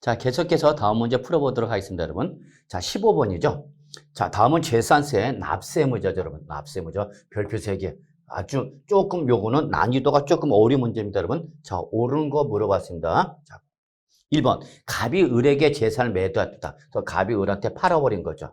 자, 계속해서 다음 문제 풀어보도록 하겠습니다, 여러분. 자, 15번이죠. 자, 다음은 재산세 납세의무자죠, 여러분. 납세의무자 별표 3개. 아주 조금 요거는 난이도가 조금 어려운 문제입니다, 여러분. 자, 옳은 거 물어봤습니다. 자, 1번. 갑이 을에게 재산을 매도했다. 그래서 갑이 을한테 팔아버린 거죠.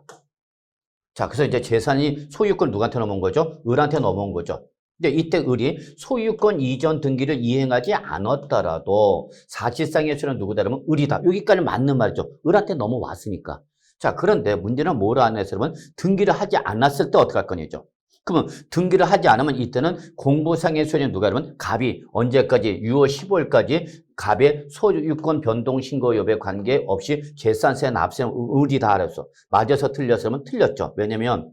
자, 그래서 이제 재산이 소유권 누구한테 넘어온 거죠? 을한테 넘어온 거죠. 근데 이때 을이 소유권 이전 등기를 이행하지 않았더라도 사실상의 수는 누구다? 그러면 을이다. 여기까지 맞는 말이죠. 을한테 넘어왔으니까. 자, 그런데 문제는 뭐라 하냐 해서 그러면 등기를 하지 않았을 때 어떻게 할 거냐죠. 그러면 등기를 하지 않으면 이때는 공부상의 소유는 누가 그러면 갑이 언제까지 6월 15일까지 갑의 소유권 변동 신고 여부에 관계없이 재산세 납세는 을이다 그랬어. 맞아서 틀렸으면 틀렸죠. 왜냐면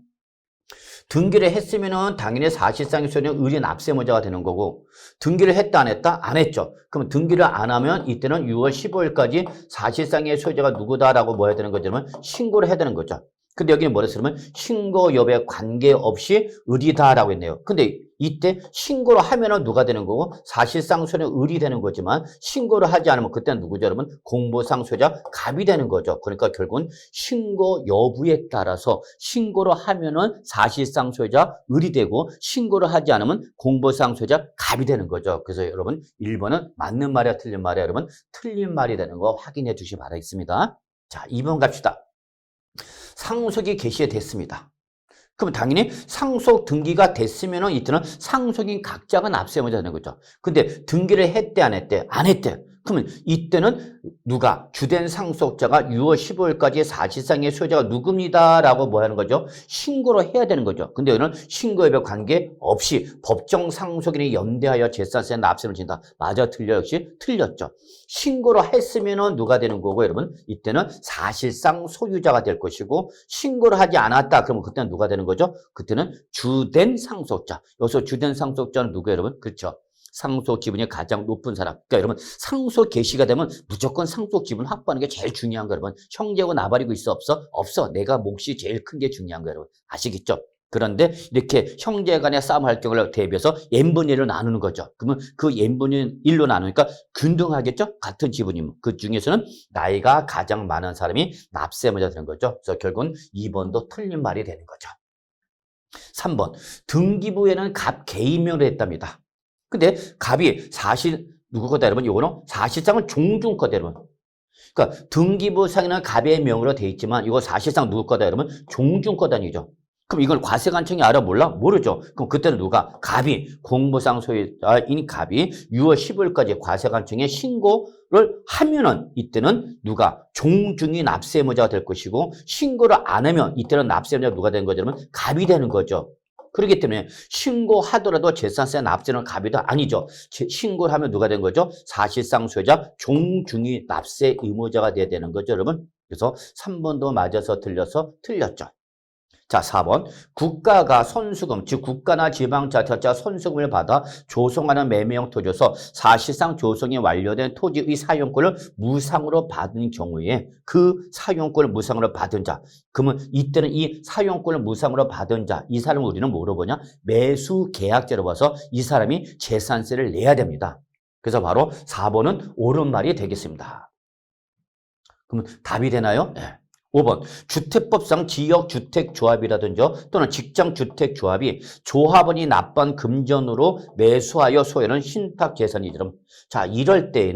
등기를 했으면은 당연히 사실상의 소유는 을이 납세의무자가 되는 거고 등기를 했다 안 했다? 안 했죠. 그럼 등기를 안 하면 이때는 6월 15일까지 사실상의 소유자가 누구다라고 뭐 해야 되는 거죠? 그러면 신고를 해야 되는 거죠. 근데 여기는 뭐라 했으면 신고 여부에 관계없이 을이다라고 했네요. 근데 이때 신고를 하면은 누가 되는 거고 사실상 소유는 을이 되는 거지만 신고를 하지 않으면 그때는 누구죠, 여러분? 공보상 소유자 갑이 되는 거죠. 그러니까 결국은 신고 여부에 따라서 신고를 하면은 사실상 소유자 을이 되고 신고를 하지 않으면 공보상 소유자 갑이 되는 거죠. 그래서 여러분 1번은 맞는 말이야 틀린 말이야 여러분? 틀린 말이 되는 거 확인해 주시기 바라겠습니다. 자, 2번 갑시다. 상속이 개시됐습니다. 그럼 당연히 상속 등기가 됐으면은 이때는 상속인 각자가 납세의무자가 되는 거죠. 근데 등기를 했대 안 했대? 안 했대. 그러면 이때는 누가 주된 상속자가 6월 15일까지 사실상의 소유자가 누굽니다라고 뭐 하는 거죠? 신고를 해야 되는 거죠. 근데 이거는 신고여부에 관계없이 법정 상속인이 연대하여 재산세 납세를 진다. 맞아 틀려? 역시 틀렸죠. 신고를 했으면은 누가 되는 거고 여러분 이때는 사실상 소유자가 될 것이고 신고를 하지 않았다 그러면 그때는 누가 되는 거죠? 그때는 주된 상속자. 여기서 주된 상속자는 누구예요, 여러분? 그렇죠. 상속 지분이 가장 높은 사람. 그러니까 여러분 상속 개시가 되면 무조건 상속 지분 확보하는 게 제일 중요한 거예요, 여러분. 형제고 나발이고 있어 없어? 없어. 내가 몫이 제일 큰 게 중요한 거예요, 여러분. 아시겠죠? 그런데 이렇게 형제 간의 싸움할 경우를 대비해서 n분의 1로 나누는 거죠. 그러면 그 n분의 1로 나누니까 균등하겠죠? 같은 지분이면. 그 중에서는 나이가 가장 많은 사람이 납세의무자 되는 거죠. 그래서 결국은 2번도 틀린 말이 되는 거죠. 3번. 등기부에는 갑 개인명으로 했답니다. 근데 갑이 사실 누구 거다 여러분? 이거는 사실상은 종중 거다 여러분. 그러니까 등기부상에는 갑의 명으로 돼 있지만 이거 사실상 누구 거다 여러분? 종중 거다니죠. 그럼 이걸 과세관청이 알아 몰라? 모르죠. 그럼 그때는 누가? 갑이 공보상 소유자인 갑이 6월 15일까지 과세관청에 신고를 하면은 이때는 누가? 종중이 납세의무자가 될 것이고 신고를 안 하면 이때는 납세의무자가 누가 되는 거죠? 그러면 갑이 되는 거죠. 그렇기 때문에 신고하더라도 재산세 납세는 갑이도 아니죠. 신고를 하면 누가 된 거죠? 사실상 소유자 종중이 납세 의무자가 돼야 되는 거죠, 여러분. 그래서 3번도 맞아서 틀려서 틀렸죠. 자, 4번. 국가가 선수금, 즉 국가나 지방자치가 선수금을 받아 조성하는 매매형 토지여서 사실상 조성이 완료된 토지의 사용권을 무상으로 받은 경우에 그 사용권을 무상으로 받은 자. 그러면 이때는 이 사용권을 무상으로 받은 자, 이 사람을 우리는 뭐로 보냐? 매수 계약자로 봐서 이 사람이 재산세를 내야 됩니다. 그래서 바로 4번은 옳은 말이 되겠습니다. 그러면 답이 되나요? 네. 5번. 주택법상 지역주택조합이라든지 또는 직장주택조합이 조합원이 납부한 금전으로 매수하여 소유하는 신탁재산이죠. 자, 이럴 때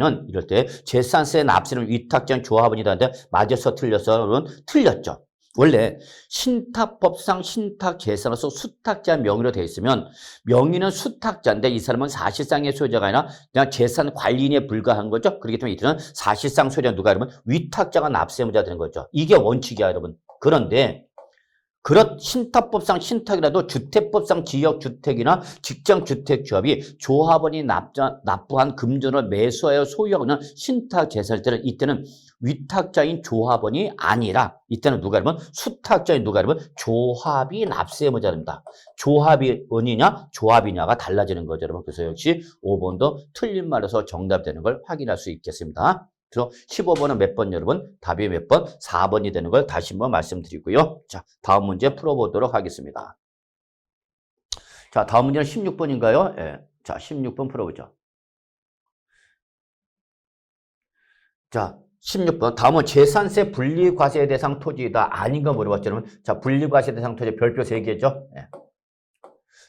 재산세 납세는 위탁자인 조합원이라는데 맞아서 틀려서는 틀렸죠. 원래 신탁법상 신탁재산으로서 수탁자 명의로 되어 있으면 명의는 수탁자인데 이 사람은 사실상의 소유자가 아니라 그냥 재산 관리인에 불과한 거죠. 그렇기 때문에 이들은 사실상 소유자 누가 그러면 위탁자가 납세의무자 되는 거죠. 이게 원칙이야, 여러분. 그런데 그렇 신탁법상 신탁이라도 주택법상 지역주택이나 직장주택조합이 조합원이 납부한 금전을 매수하여 소유하는 신탁재산일 때는 이때는 위탁자인 조합원이 아니라 이때는 누가 그러면 수탁자인 누가 그러면 조합이 납세의무자가 됩니다. 조합원이냐 조합이냐가 달라지는 거죠, 여러분. 그래서 역시 5번도 틀린 말에서 정답이 되는 걸 확인할 수 있겠습니다. 그래서 15번은 몇 번 여러분? 답이 몇 번? 4번이 되는 걸 다시 한번 말씀드리고요. 자, 다음 문제 풀어보도록 하겠습니다. 자, 다음 문제는 16번인가요? 예. 자, 16번 풀어보죠. 자, 16번. 다음은 재산세 분리과세 대상 토지이다. 아닌가 물어봤죠. 여러분. 자, 분리과세 대상 토지 별표 3개죠. 네.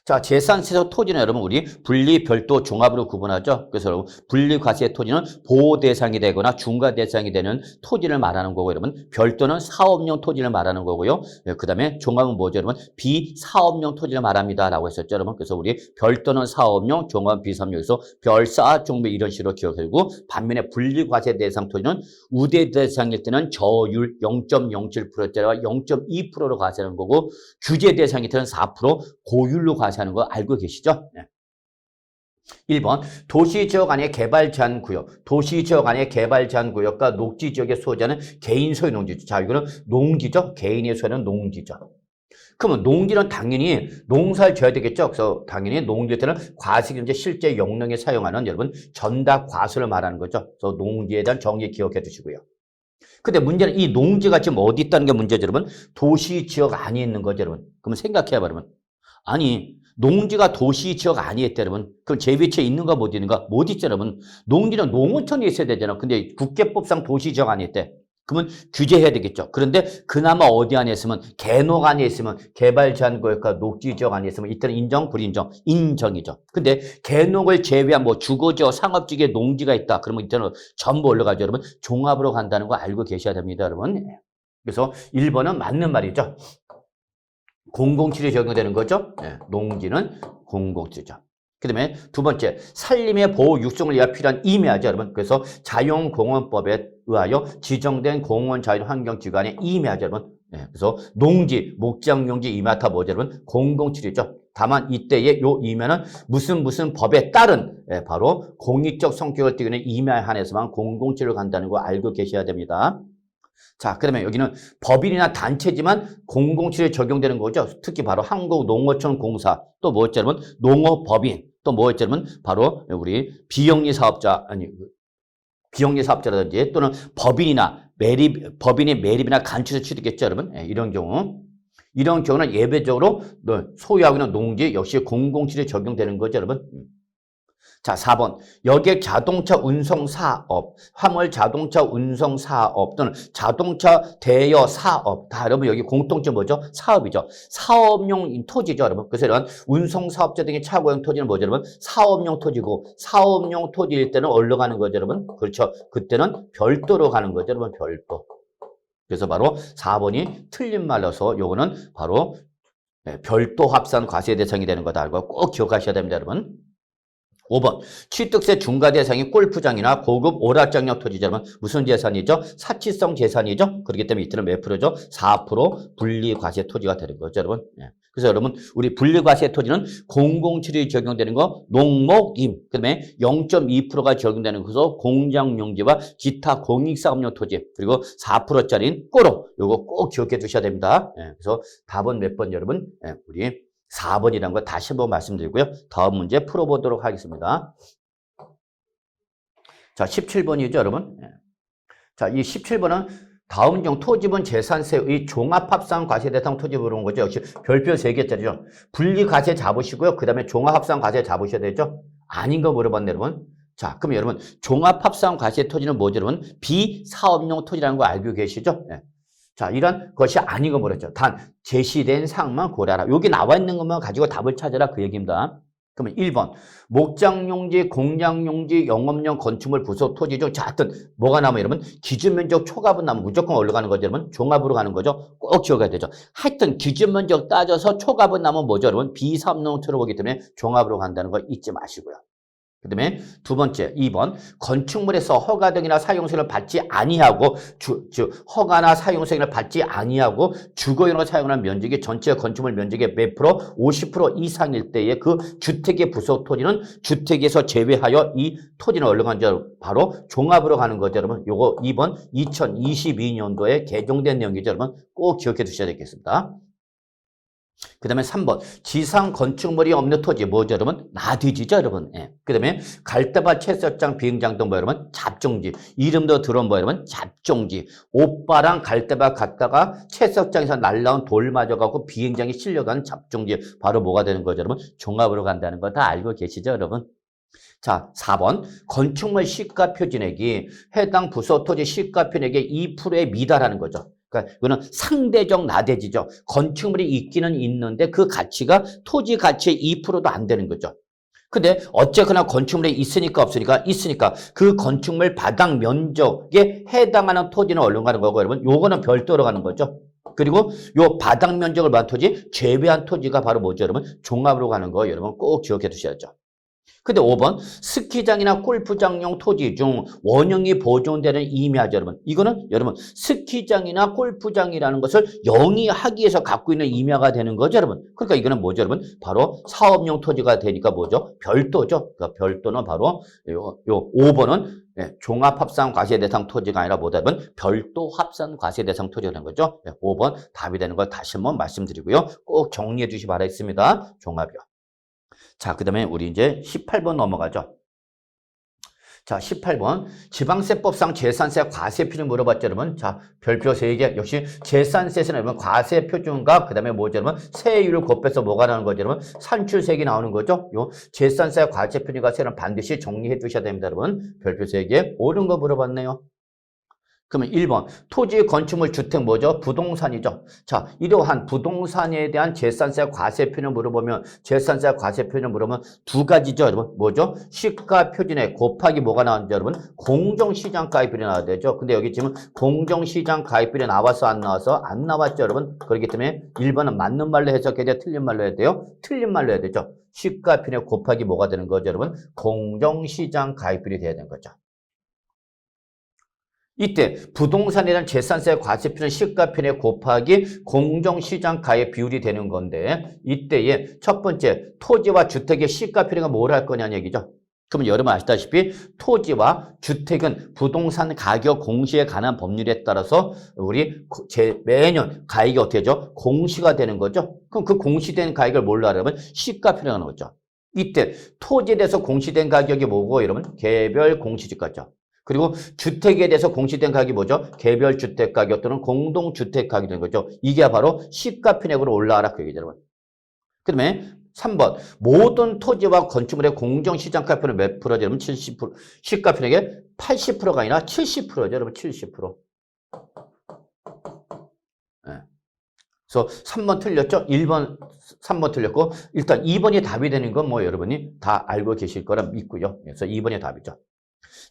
자, 재산세에서 토지는 여러분 우리 분리, 별도, 종합으로 구분하죠. 그래서 여러분 분리과세 토지는 보호 대상이 되거나 중과 대상이 되는 토지를 말하는 거고 여러분 별도는 사업용 토지를 말하는 거고요. 그 다음에 종합은 뭐죠 여러분? 비사업용 토지를 말합니다 라고 했었죠 여러분. 그래서 우리 별도는 사업용, 종합은 비사업용에서 별사, 종비 이런 식으로 기억하고 반면에 분리과세 대상 토지는 우대 대상일 때는 저율 0.07%대와 0.2%로 과세하는 거고 규제 대상일 때는 4% 고율로 과세하는 하는 거 알고 계시죠? 네. 1번 도시지역 안의 개발 제한 구역. 도시지역 안의 개발 제한 구역과 녹지지역의 소유자는 개인 소유 농지죠. 자, 이거는 농지죠. 개인의 소유는 농지죠. 그러면 농지는 당연히 농사를 지어야 되겠죠. 그래서 당연히 농지일 때는 과실이 이제 실제 영농에 사용하는 여러분 전답 과수를 말하는 거죠. 그래서 농지에 대한 정의 기억해 두시고요. 근데 문제는 이 농지가 지금 어디 있다는 게 문제죠, 여러분? 도시지역 안에 있는 거죠, 여러분. 그러면 생각해 봐, 여러분. 아니, 농지가 도시 지역 아니었대 여러분. 그럼 제 위치에 있는가 못 있는가? 못 있죠 여러분. 농지는 농어촌에 있어야 되잖아. 근데 국계법상 도시 지역 아니었대. 그러면 규제해야 되겠죠. 그런데 그나마 어디 안에 있으면 개농 안에 있으면 개발 제한 구역과 녹지 지역 안에 있으면 이때는 인정, 불인정, 인정이죠. 근데 개농을 제외한 뭐 주거지역, 상업지역에 농지가 있다. 그러면 이때는 전부 올라가죠 여러분. 종합으로 간다는 거 알고 계셔야 됩니다 여러분. 그래서 1번은 맞는 말이죠. 007에 적용되는 거죠. 네, 농지는 007죠. 그 다음에 두 번째, 산림의 보호 육성을 위해 필요한 임야죠, 여러분. 그래서 자연공원법에 의하여 지정된 공원 자연환경지구안에 임야죠, 여러분. 네, 그래서 농지, 목장용지, 임야타 뭐죠, 여러분? 007이죠. 다만 이때의 요 임야는 무슨 법에 따른 바로 공익적 성격을 띠는 임야에 한해서만 007을 간다는 거 알고 계셔야 됩니다. 자, 그러면 여기는 법인이나 단체지만 007에 적용되는 거죠. 특히 바로 한국농어촌공사, 또 뭐였죠, 여러분? 농어법인, 또 뭐였죠, 여러분? 바로 우리 비영리 사업자, 비영리 사업자라든지 또는 법인이나 법인의 매립이나 간추에서 취득했죠, 여러분? 네, 이런 경우는 예외적으로 소유하고 있는 농지 역시 007에 적용되는 거죠, 여러분. 자, 4번. 여객 자동차 운송 사업, 화물 자동차 운송 사업 또는 자동차 대여 사업. 다 여러분 여기 공통점 뭐죠? 사업이죠. 사업용 토지죠, 여러분. 그래서 이런 운송 사업자 등의 차고용 토지는 뭐죠, 여러분? 사업용 토지고 사업용 토지일 때는 어디로 가는 거죠, 여러분? 그렇죠. 그때는 별도로 가는 거죠, 여러분. 별도. 그래서 바로 4번이 틀린 말로서 요거는 바로 별도 합산 과세 대상이 되는 거다 알고 꼭 기억하셔야 됩니다, 여러분. 5번 취득세 중과 대상이 골프장이나 고급 오락장력 토지자면 무슨 재산이죠? 사치성 재산이죠. 그렇기 때문에 이때는 몇 프로죠? 4% 분리과세 토지가 되는 거죠, 여러분. 예. 그래서 여러분 우리 분리과세 토지는 007이 적용되는 거 농목임, 그다음에 0.2%가 적용되는 것으로 공장용지와 기타 공익사업용 토지, 그리고 4%짜리인 꼬로 요거 꼭 기억해 두셔야 됩니다. 예. 그래서 답은 몇 번 여러분? 예. 우리 4번이라는 걸 다시 한번 말씀드리고요. 다음 문제 풀어보도록 하겠습니다. 자, 17번이죠, 여러분. 자, 이 17번은 다음 중 토지분 재산세의 종합합산 과세 대상 토지 물어본 거죠. 역시 별표 3개짜리죠. 분리과세 잡으시고요. 그 다음에 종합합산 과세 잡으셔야 되죠. 아닌 거 물어봤네, 여러분. 자, 그럼 여러분 종합합산 과세 토지는 뭐죠, 여러분? 비사업용 토지라는 거 알고 계시죠? 네. 자, 이런 것이 아닌 거 뭐랬죠? 단 제시된 사항만 고려하라. 여기 나와 있는 것만 가지고 답을 찾아라 그 얘기입니다. 그러면 1번 목장용지, 공장용지, 영업용 건축물 부속 토지 중 자, 하여튼 뭐가 나오면 여러분 기준면적 초과분 나오면 무조건 올라가는 거죠, 여러분. 종합으로 가는 거죠. 꼭 기억해야 되죠. 하여튼 기준면적 따져서 초과분 나오면 뭐죠, 여러분? 비사업용 토지이기 때문에 종합으로 간다는 거 잊지 마시고요. 그 다음에 두 번째, 2번 건축물에서 허가 등이나 사용승인을 받지 아니하고 허가나 사용승인을 받지 아니하고 주거용으로 사용하는 면적이 전체 건축물 면적의 몇 프로? 50% 이상일 때에 그 주택의 부속 토지는 주택에서 제외하여 이 토지는 어디로 가는지 바로 종합으로 가는 거죠, 여러분. 요거 2번 2022년도에 개정된 내용이죠, 여러분. 꼭 기억해 두셔야 되겠습니다. 그 다음에 3번 지상 건축물이 없는 토지 뭐죠, 여러분? 나뒤지죠, 여러분. 예. 그 다음에 갈대밭 채석장 비행장 등 뭐 여러분? 잡종지. 이름도 들어온 뭐 여러분? 잡종지. 오빠랑 갈대밭 갔다가 채석장에서 날라온 돌 맞아갖고 비행장에 실려간 잡종지. 바로 뭐가 되는 거죠, 여러분? 종합으로 간다는 거 다 알고 계시죠, 여러분? 자, 4번. 건축물 시가 표준액이 해당 부서 토지 시가 표준액의 2%에 미달하는 거죠. 그러니까 이거는 상대적 나대지죠. 건축물이 있기는 있는데 그 가치가 토지 가치의 2%도 안 되는 거죠. 근데 어쨌거나 건축물이 있으니까 없으니까 있으니까 그 건축물 바닥 면적에 해당하는 토지는 얼른 가는 거고 여러분 요거는 별도로 가는 거죠. 그리고 요 바닥 면적을 말한 토지 제외한 토지가 바로 뭐죠 여러분? 종합으로 가는 거 여러분 꼭 기억해 두셔야죠. 근데 5번 스키장이나 골프장용 토지 중 원형이 보존되는 의미하죠 여러분. 이거는 여러분 스키장이나 골프장이라는 것을 영위하기 위해서 갖고 있는 의미가 되는 거죠 여러분. 그러니까 이거는 뭐죠 여러분? 바로 사업용 토지가 되니까 뭐죠? 별도죠. 그러니까 별도는 바로 요 5번은 종합합산 과세 대상 토지가 아니라 뭐다 여러분? 별도 합산 과세 대상 토지가 되는 거죠. 5번 답이 되는 걸 다시 한번 말씀드리고요. 꼭 정리해 주시기 바라겠습니다. 종합이요. 자, 그 다음에 우리 이제 18번 넘어가죠. 자, 18번. 지방세법상 재산세 과세표준 물어봤죠, 여러분? 자, 별표 3개. 역시 재산세에서는 여러분 과세 표준과 그 다음에 뭐죠, 여러분? 세율을 곱해서 뭐가 나오는 거죠, 여러분? 산출세액이 나오는 거죠? 요 재산세 과세 표준과 세율은 반드시 정리해 두셔야 됩니다, 여러분. 별표 3개. 옳은 거 물어봤네요. 그러면 1번 토지, 건축물, 주택 뭐죠? 부동산이죠. 자, 이러한 부동산에 대한 재산세 과세표준을 물어보면 재산세 과세표준을 물어보면 두 가지죠, 여러분. 뭐죠? 시가 표준에 곱하기 뭐가 나왔는지 여러분? 공정시장 가입비율이 나와야 되죠. 근데 여기 지금 공정시장 가입비율이 나와서 안 나와서 안 나왔죠, 여러분. 그렇기 때문에 1번은 맞는 말로 해석해야 돼요? 틀린 말로 해야 돼요? 틀린 말로 해야 되죠. 시가 표준에 곱하기 뭐가 되는 거죠, 여러분? 공정시장 가입비율이 돼야 되는 거죠. 이때 부동산에 대한 재산세 과세표준 시가편에 곱하기 공정시장 가액 비율이 되는 건데 이때에 첫 번째 토지와 주택의 시가편이가 뭘 할 거냐는 얘기죠. 그러면 여러분 아시다시피 토지와 주택은 부동산 가격 공시에 관한 법률에 따라서 우리 매년 가액이 어떻게 되죠? 공시가 되는 거죠. 그럼 그 공시된 가액을 뭘로 하려면 시가편이라는 거죠. 이때 토지에 대해서 공시된 가격이 뭐고 여러분? 개별 공시지가죠. 그리고 주택에 대해서 공시된 가격이 뭐죠? 개별 주택 가격 또는 공동주택 가격이 되는 거죠. 이게 바로 시가편액으로 올라가라 그 얘기죠, 여러분. 그 다음에 3번 모든 토지와 건축물의 공정시장 가격은 몇 프로죠? 여러분 70%. 시가편액의 80%가 아니라 70%죠, 여러분 70%. 네. 그래서 3번 틀렸죠? 1번, 3번 틀렸고 일단 2번이 답이 되는 건 뭐 여러분이 다 알고 계실 거라 믿고요. 그래서 2번이 답이죠.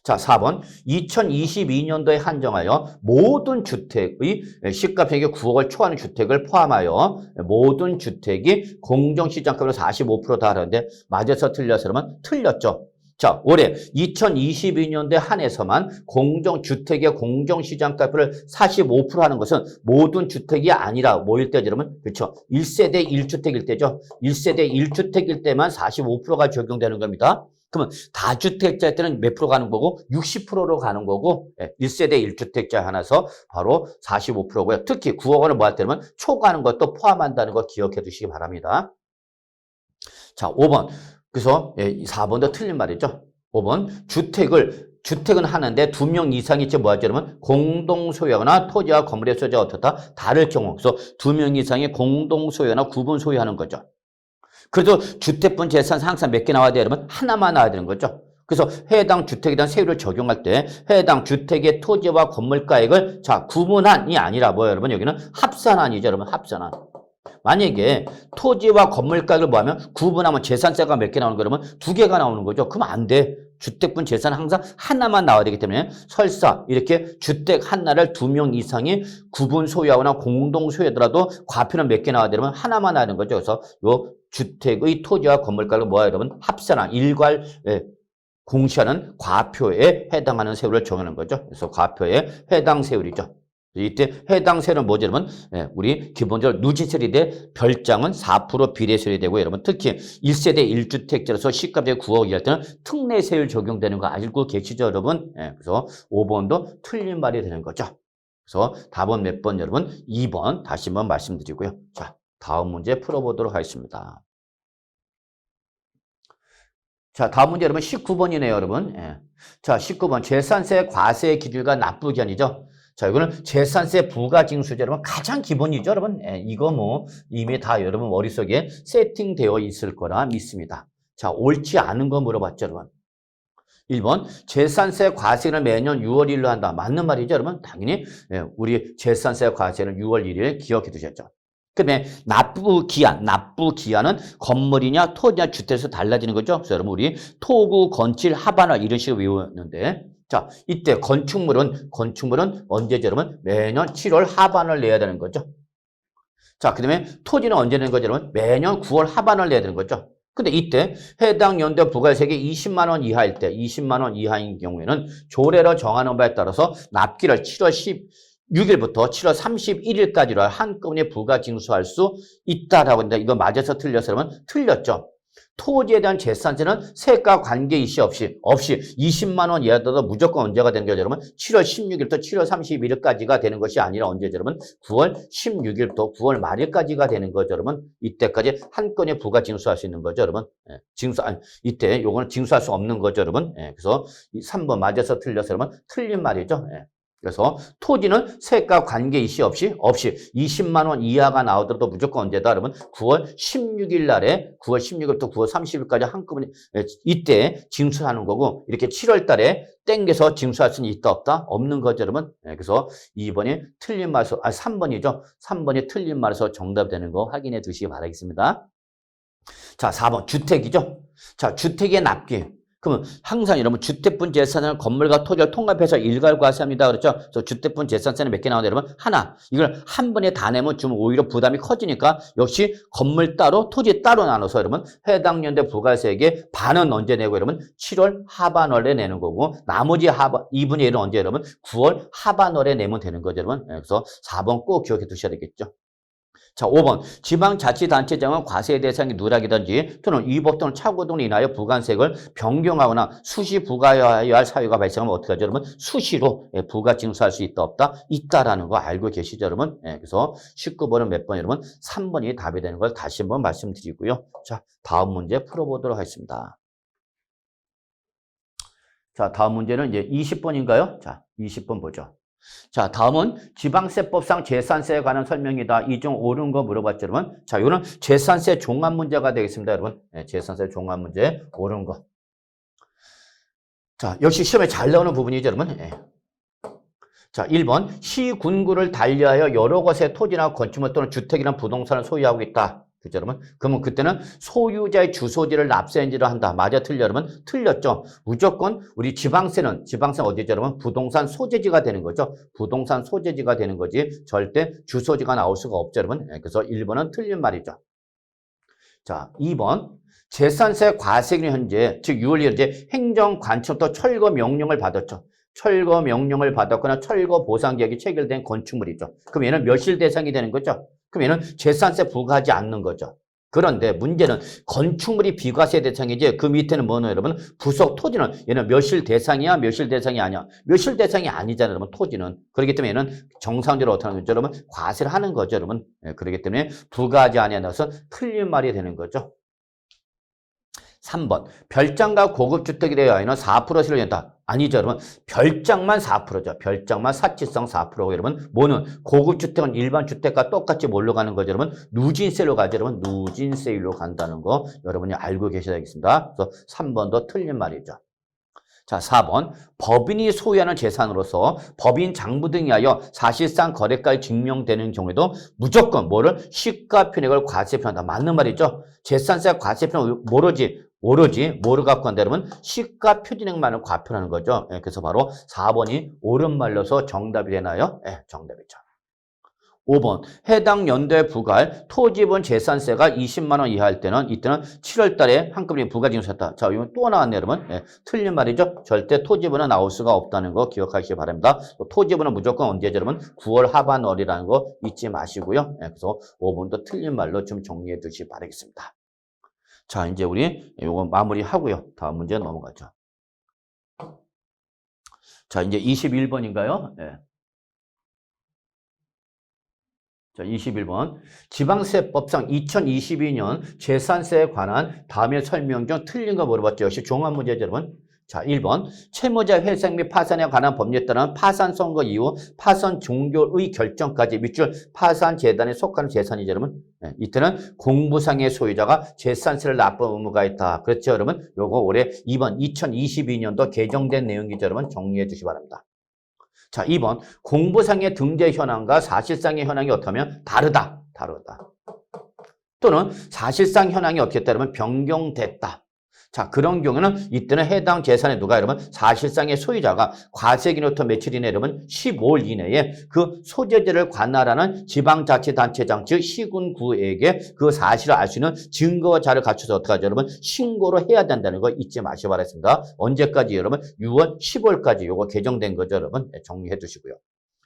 자, 4번. 2022년도에 한정하여 모든 주택의 시가편액이 9억을 초과하는 주택을 포함하여 모든 주택이 공정시장가로 45%다 하는데 맞아서 틀려서 그러면 틀렸죠. 자, 올해 2022년도에 한해서만 공정주택의 공정시장가표를 45% 하는 것은 모든 주택이 아니라 뭐일 때죠, 여러분? 그렇죠. 1세대 1주택일 때죠. 1세대 1주택일 때만 45%가 적용되는 겁니다. 그러면 다주택자일 때는 몇 프로 가는 거고 60%로 가는 거고 1세대 1주택자 하나서 바로 45%고요. 특히 9억 원을 뭐 할 때는 초과하는 것도 포함한다는 거 기억해 두시기 바랍니다. 자, 5번. 그래서 4번도 틀린 말이죠. 5번. 주택은 하는데 2명 이상이 있지 뭐 하죠, 여러분? 공동소유하거나 토지와 건물의 소유가 어떻다? 다를 경우. 그래서 2명 이상이 공동소유하거나 구분 소유하는 거죠. 그래도 주택분 재산 항상 몇 개 나와야 돼요, 여러분? 하나만 나와야 되는 거죠. 그래서 해당 주택에 대한 세율을 적용할 때 해당 주택의 토지와 건물가액을 자 구분한이 아니라 뭐예요, 여러분? 여기는 합산한이죠, 여러분. 합산한. 만약에 토지와 건물가액을 뭐하면 구분하면 재산세가 몇 개 나오는 거라면 2개가 나오는 거죠. 그러면 안 돼. 주택분 재산은 항상 하나만 나와야 되기 때문에 설사 이렇게 주택 하나를 2명 이상이 구분 소유하거나 공동 소유하더라도 과표는 몇 개 나와야 되면 하나만 나와야 되는 거죠. 그래서 요 주택의 토지와 건물가를 뭐야, 여러분? 합산한 일괄 공시하는 과표에 해당하는 세율을 정하는 거죠. 그래서 과표에 해당 세율이죠. 이때 해당 세율은 뭐죠, 여러분? 우리 기본적으로 누진세율이 돼 별장은 4% 비례세율이 되고 여러분 특히 1세대 1주택자로서 시가표에 9억이 할 때는 특례세율 적용되는 거 알고 계시죠, 여러분? 그래서 5번도 틀린 말이 되는 거죠. 그래서 답은 몇 번, 여러분? 2번 다시 한번 말씀드리고요. 자, 다음 문제 풀어보도록 하겠습니다. 자, 다음 문제 여러분 19번이네요, 여러분. 자, 19번 재산세 과세 기준과 납부기한이죠. 자, 이거는 재산세 부가징수제 여러분 가장 기본이죠, 여러분. 이거 뭐 이미 다 여러분 머릿속에 세팅되어 있을 거라 믿습니다. 자, 옳지 않은 거 물어봤죠, 여러분. 1번, 재산세 과세를 매년 6월 1일로 한다. 맞는 말이죠, 여러분? 당연히, 우리 재산세 과세는 6월 1일 기억해 두셨죠. 그 다음에 납부기한은 건물이냐, 토지냐, 주택에서 달라지는 거죠. 그래서 여러분, 우리 토구, 건칠, 하반화 이런 식으로 외웠는데, 자, 이때 건축물은 언제죠, 여러분? 매년 7월 하반을 내야 되는 거죠. 자, 그 다음에 토지는 언제 내는 거죠, 여러분? 매년 9월 하반을 내야 되는 거죠. 근데 이때 해당 연도 부가세액이 20만 원 이하일 때, 20만 원 이하인 경우에는 조례로 정하는 바에 따라서 납기를 7월 16일부터 7월 31일까지로 한꺼번에 부가 징수할 수 있다라고 했는데 이거 맞아서 틀렸어? 그러면 틀렸죠. 토지에 대한 재산세는 세가 관계이시 없이 20만 원 이하더라도 무조건 언제가 되는 거죠, 여러분? 7월 16일부터 7월 31일까지가 되는 것이 아니라 언제죠, 여러분? 9월 16일부터 9월 말일까지가 되는 거죠, 여러분. 이때까지 한 건에 부가 징수할 수 있는 거죠, 여러분. 이때 요거는 징수할 수 없는 거죠, 여러분. 그래서 3번 맞아서 틀려서 여러분 틀린 말이죠. 그래서 토지는 세가 관계이시 없이 20만 원 이하가 나오더라도 무조건 언제다? 그러면 9월 16일 날에 9월 16일부터 9월 30일까지 한꺼번에 이때 징수하는 거고 이렇게 7월 달에 땡겨서 징수할 수는 있다 없다? 없는 거죠, 여러분. 그래서 2번이 틀린 말에서 3번이죠. 3번이 틀린 말에서 정답 되는 거 확인해 두시기 바라겠습니다. 자, 4번 주택이죠. 자, 주택의 납기. 그러면 항상 여러분 주택분 재산은 건물과 토지를 통합해서 일괄 과세합니다. 그렇죠? 그래서 주택분 재산세는 몇 개 나오냐 여러분? 하나. 이걸 한 번에 다 내면 좀 오히려 부담이 커지니까 역시 건물 따로 토지 따로 나눠서 여러분 해당 연도 부가세액의 반은 언제 내고 여러분 7월 하반월에 내는 거고 나머지 2분의 1은 언제 여러분 9월 하반월에 내면 되는 거죠 여러분. 그래서 4번 꼭 기억해 두셔야 되겠죠. 자, 5번. 지방자치단체장은 과세 대상이 누락이든지 또는 위법 또는 착오 등으로 인하여 부가세액을 변경하거나 수시 부과해야 할 사유가 발생하면 어떻게 하죠, 여러분? 수시로 부가 징수할 수 있다, 없다? 있다라는 거 알고 계시죠, 여러분? 그래서 19번은 몇 번, 여러분? 3번이 답이 되는 걸 다시 한번 말씀드리고요. 자, 다음 문제 풀어보도록 하겠습니다. 자, 다음 문제는 이제 20번인가요? 자, 20번 보죠. 자, 다음은 지방세법상 재산세에 관한 설명이다. 이 중 옳은 거 물어봤죠, 여러분? 자, 이거는 재산세 종합 문제가 되겠습니다, 여러분. 재산세 종합 문제 옳은 거. 자, 역시 시험에 잘 나오는 부분이죠, 여러분. 자, 1번. 시군구를 달리하여 여러 곳의 토지나 건축물 또는 주택이나 부동산을 소유하고 있다. 그죠, 여러분? 그러면 그때는 소유자의 주소지를 납세인지를 한다. 맞아, 틀려, 여러분? 틀렸죠? 무조건 우리 지방세는 어디죠, 여러분? 부동산 소재지가 되는 거죠. 부동산 소재지가 되는 거지. 절대 주소지가 나올 수가 없죠, 여러분? 그래서 1번은 틀린 말이죠. 자, 2번. 재산세 과세는 현재, 즉 6월 1일 이제 행정관청부터 철거 명령을 받았죠. 철거 명령을 받았거나 철거 보상 계획이 체결된 건축물이죠. 그럼 얘는 멸실 대상이 되는 거죠. 그럼 얘는 재산세 부과하지 않는 거죠. 그런데 문제는 건축물이 비과세 대상이지 그 밑에는 뭐냐 여러분? 부속 토지는 얘는 멸실 대상이야? 멸실 대상이 아니야? 멸실 대상이 아니잖아요, 여러분. 토지는. 그렇기 때문에 얘는 정상적으로 어떻게 하는 거죠, 여러분? 과세를 하는 거죠, 여러분. 그렇기 때문에 부과하지 아니하서 틀린 말이 되는 거죠. 3번. 별장과 고급주택에 대하여는 4%를 낸다. 아니죠, 여러분. 별장만 4%죠. 별장만 사치성 4%고, 여러분. 뭐는? 고급주택은 일반 주택과 똑같이 뭘로 가는 거죠, 여러분? 누진세로 가죠, 여러분. 누진세율로 간다는 거 여러분이 알고 계셔야 되겠습니다. 그래서 3번도 틀린 말이죠. 자, 4번. 법인이 소유하는 재산으로서 법인 장부 등에 하여 사실상 거래가에 증명되는 경우에도 무조건 뭐를 시가 편익을 과세표한다. 맞는 말이죠. 재산세 과세표는 뭐로 갖고 한다, 여러분? 시가 표준액만을 과표하는 거죠. 그래서 바로 4번이 옳은 말로서 정답이 되나요? 정답이죠. 5번. 해당 연도에 부과할 토지분 재산세가 20만 원 이하일 때는 이때는 7월 달에 한꺼번에 부가징수했다. 자, 이건 또 나왔네요, 여러분. 틀린 말이죠. 절대 토지분은 나올 수가 없다는 거 기억하시기 바랍니다. 토지분은 무조건 언제죠, 여러분? 9월 하반월이라는 거 잊지 마시고요. 그래서 5번도 틀린 말로 좀 정리해 두시기 바라겠습니다. 자, 이제 우리 이거 마무리하고요. 다음 문제 넘어가죠. 자, 이제 21번인가요? 자, 21번. 지방세법상 2022년 재산세에 관한 다음의 설명 중 틀린 거 물어봤죠. 역시 종합문제죠, 여러분. 자, 1번. 채무자 회생 및 파산에 관한 법률에 따른 파산 선고 이후 파산 종료의 결정까지 밑줄 파산 재단에 속하는 재산이죠, 여러분. 네, 이때는 공부상의 소유자가 재산세를 납부 의무가 있다. 그렇죠, 여러분? 요거 올해 2번 2022년도 개정된 내용이죠, 여러분. 정리해 주시기 바랍니다. 자, 2번. 공부상의 등재 현황과 사실상의 현황이 어떻다면 다르다. 또는 사실상 현황이 어떻게 했다 그러면 변경됐다. 자, 그런 경우는 이때는 해당 재산의 누가 여러분 사실상의 소유자가 과세기로부터 며칠 이내 여러분 15일 이내에 그 소재지를 관할하는 지방자치단체장 즉 시군구에게 그 사실을 알 수 있는 증거 자료를 갖춰서 어떻게 하죠 여러분 신고를 해야 된다는 거 잊지 마시기 바랍니다. 언제까지 여러분 6월 15일까지 요거 개정된 거죠 여러분. 정리해 두시고요.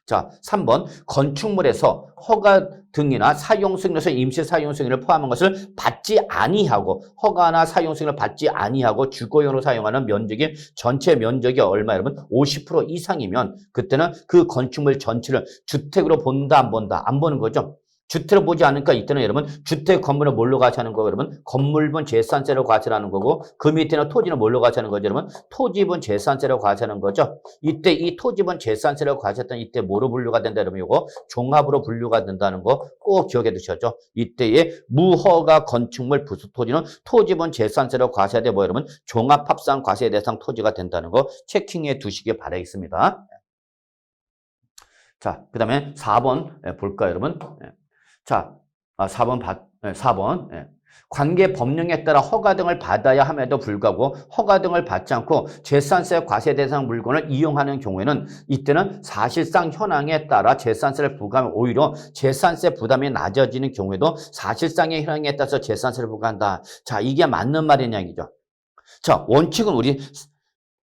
자, 3번 건축물에서 허가 등이나 사용 승인에서 임시 사용 승인을 포함한 것을 받지 아니하고 허가나 사용 승인을 받지 아니하고 주거용으로 사용하는 면적이 전체 면적이 얼마 여러분 50% 이상이면 그때는 그 건축물 전체를 주택으로 본다 안 본다 안 보는 거죠. 주택을 보지 않으니까 이때는 여러분 주택 건물을 뭘로 과세하는 거고 여러분 건물분 재산세로 과세하는 거고 그 밑에는 토지는 뭘로 과세하는 거죠 여러분 토지분 재산세로 과세하는 거죠. 이때 이 토지분 재산세로 과세했던 이때 뭐로 분류가 된다 여러분 이거 종합으로 분류가 된다는 거 꼭 기억해 두셔야죠. 이때의 무허가 건축물 부수 토지는 토지분 재산세로 과세돼 뭐 여러분 종합합산 과세 대상 토지가 된다는 거 체킹해 두시기 바라겠습니다. 자, 그 다음에 4번 볼까요 여러분? 자, 4번. 관계 법령에 따라 허가 등을 받아야 함에도 불구하고 허가 등을 받지 않고 재산세 과세 대상 물건을 이용하는 경우에는 이때는 사실상 현황에 따라 재산세를 부과하면 오히려 재산세 부담이 낮아지는 경우에도 사실상의 현황에 따라서 재산세를 부과한다. 자, 이게 맞는 말이냐 이죠. 자, 원칙은 우리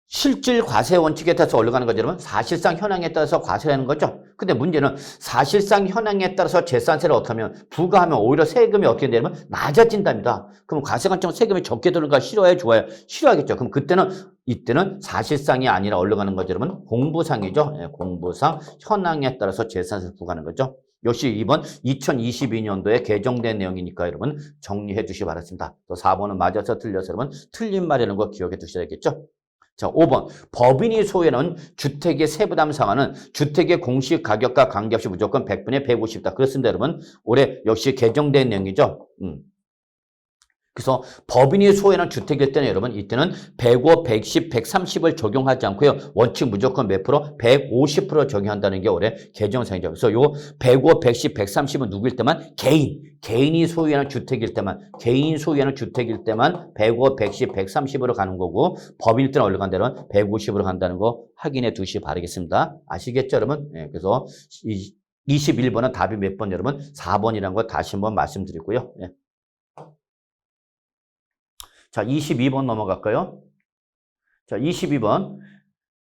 실질 과세 원칙에 따라서 올라가는 거죠, 여러분. 사실상 현황에 따라서 과세하는 거죠. 근데 문제는 사실상 현황에 따라서 재산세를 어떻게 하면 부과하면 오히려 세금이 어떻게 되냐면 낮아진답니다. 그럼 과세관점 세금이 적게 들어가 싫어요, 좋아요? 싫어하겠죠. 그럼 이때는 사실상이 아니라 올라가는 거죠, 여러분. 공부상이죠. 네, 공부상 현황에 따라서 재산세를 부과하는 거죠. 역시 이번 2022년도에 개정된 내용이니까 여러분 정리해 주시기 바랍니다. 또 4번은 맞아서 틀려서 여러분 틀린 말이라는 거 기억해 두셔야겠죠. 자, 5번. 법인이 소유하는 주택의 세부담 상한은 주택의 공시 가격과 관계없이 무조건 100분의 150이다. 그렇습니다, 여러분. 올해 역시 개정된 내용이죠. 그래서 법인이 소유하는 주택일 때는 여러분 이때는 105, 110, 130을 적용하지 않고요. 원칙 무조건 몇 프로? 150% 적용한다는 게 올해 개정사항이죠. 그래서 요 105, 110, 130은 누구일 때만? 개인이 소유하는 주택일 때만 105, 110, 130으로 가는 거고 법인일 때는 얼른 간다면 150으로 간다는 거 확인해 두시기 바라겠습니다. 아시겠죠, 여러분? 네, 그래서 21번은 답이 몇 번 여러분? 4번이라는 거 다시 한번 말씀드리고요. 네. 자, 22번 넘어갈까요? 자, 22번.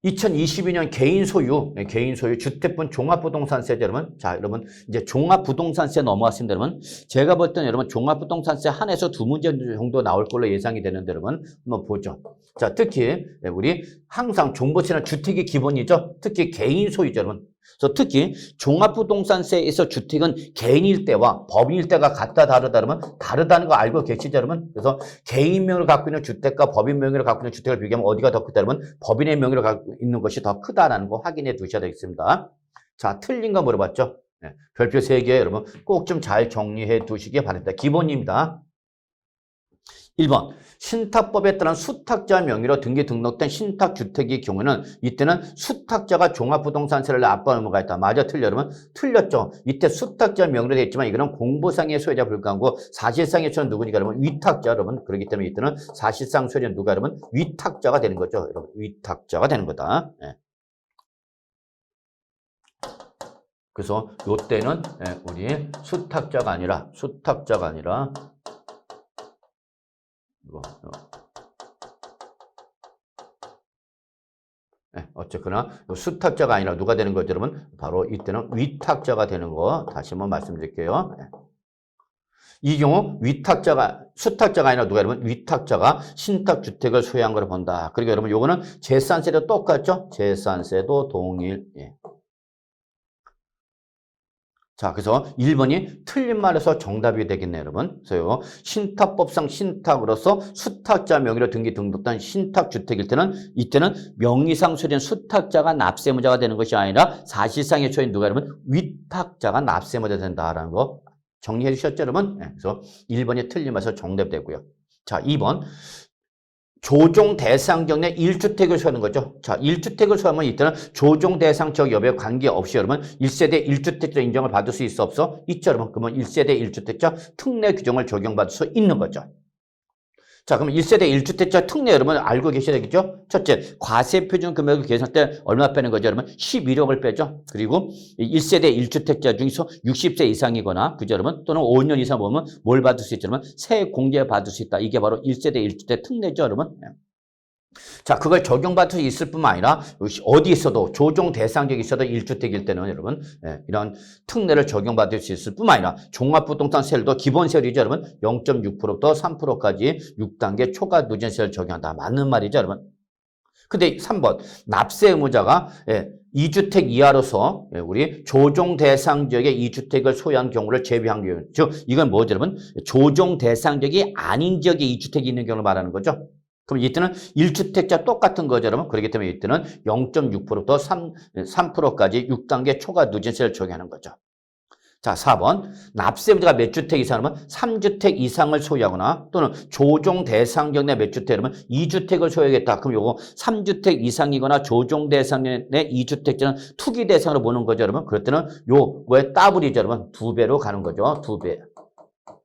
2022년 개인 소유 주택분 종합부동산세 여러분. 자, 여러분 이제 종합부동산세 넘어왔습니다, 여러분. 제가 볼 때는 여러분 종합부동산세 한에서 2문제 정도 나올 걸로 예상이 되는데 여러분 한번 보죠. 자, 특히 우리 항상 종부세는 주택이 기본이죠. 특히 개인 소유죠, 여러분. 그래서 특히 종합부동산세에서 주택은 개인일 때와 법인일 때가 같다 다르다 그러면 다르다는 거 알고 계시죠, 여러분? 그래서 개인 명의로 갖고 있는 주택과 법인 명의로 갖고 있는 주택을 비교하면 어디가 더 크다 그러면 법인의 명의로 갖고 있는 것이 더 크다라는 거 확인해 두셔야 되겠습니다. 자, 틀린 거 물어봤죠? 네, 별표 3개 여러분 꼭 좀 잘 정리해 두시기 바랍니다. 기본입니다. 1번. 신탁법에 따른 수탁자 명의로 등기 등록된 신탁주택의 경우는 이때는 수탁자가 종합부동산세를 납부할 의무가 있다. 맞아, 틀려, 여러분? 틀렸죠. 이때 수탁자 명의로 되어 있지만 이거는 공부상의 소유자 불가하고 사실상의 소유자는 누구니까 여러분? 위탁자, 여러분. 그렇기 때문에 이때는 사실상 소유자는 누가 여러분? 위탁자가 되는 거죠. 여러분, 위탁자가 되는 거다. 네. 그래서 요때는 우리 수탁자가 아니라 네, 어쨌거나 수탁자가 아니라 누가 되는 거죠, 여러분? 바로 이때는 위탁자가 되는 거 다시 한번 말씀드릴게요. 네. 이 경우 수탁자가 아니라 누가 여러분? 위탁자가 신탁주택을 소유한 걸 본다. 그리고 여러분 요거는 재산세도 똑같죠? 재산세도 동일. 예. 자, 그래서 1번이 틀린 말에서 정답이 되겠네요, 여러분. 그래서 신탁법상 신탁으로서 수탁자 명의로 등기 등록된 신탁주택일 때는 이때는 명의상 소유된 수탁자가 납세무자가 되는 것이 아니라 사실상의 소유인 누가 여러분 위탁자가 납세무자가 된다라는 거 정리해 주셨죠, 여러분? 네, 그래서 1번이 틀린 말에서 정답이 되고요. 자, 2번. 조정 대상적 내 1주택을 소유하는 거죠. 자, 1주택을 소유하면 이때는 조정 대상적 여부에 관계없이 여러분 1세대 1주택자 인정을 받을 수 있어 없어? 있죠, 여러분. 그러면 1세대 1주택자 특례 규정을 적용받을 수 있는 거죠. 자, 그럼 1세대 1주택자 특례 여러분 알고 계셔야 되겠죠? 첫째, 과세표준 금액을 계산할 때 얼마 빼는 거죠, 여러분? 11억을 빼죠. 그리고 1세대 1주택자 중에서 60세 이상이거나, 그죠, 여러분? 또는 5년 이상 보면 뭘 받을 수 있죠, 여러분? 세액 공제 받을 수 있다. 이게 바로 1세대 1주택 특례죠, 여러분? 자, 그걸 적용받을 수 있을 뿐만 아니라 어디 있어도 조정 대상적이 있어도 1주택일 때는 여러분 이런 특례를 적용받을 수 있을 뿐만 아니라 종합부동산 세율도 기본세율이죠, 여러분. 0.6%부터 3%까지 6단계 초과 누진세율을 적용한다. 맞는 말이죠, 여러분. 근데 3번 납세 의무자가 2주택 이하로서 우리 조정 대상 지역의 2주택을 소유한 경우를 제외한 경우, 즉 이건 뭐죠, 여러분? 조정 대상적이 아닌 지역에 2주택이 있는 경우를 말하는 거죠. 그럼 이때는 1주택자 똑같은 거죠, 여러분. 그렇기 때문에 이때는 0.6%부터 3%까지 6단계 초과 누진세를 적용하는 거죠. 자, 4번. 납세무자가 몇 주택 이상이면 3주택 이상을 소유하거나 또는 조정 대상적 내 몇 주택이면 2주택을 소유하겠다. 그럼 요거 3주택 이상이거나 조정 대상 내 2주택자는 투기 대상으로 보는 거죠, 여러분. 그럴 때는 요거의 더블이죠, 여러분. 2배로 가는 거죠. 2배.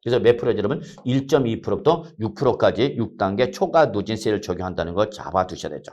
그래서 몇 프로죠, 여러분? 1.2%부터 6%까지 6단계 초과 누진세를 적용한다는 걸 잡아두셔야 되죠.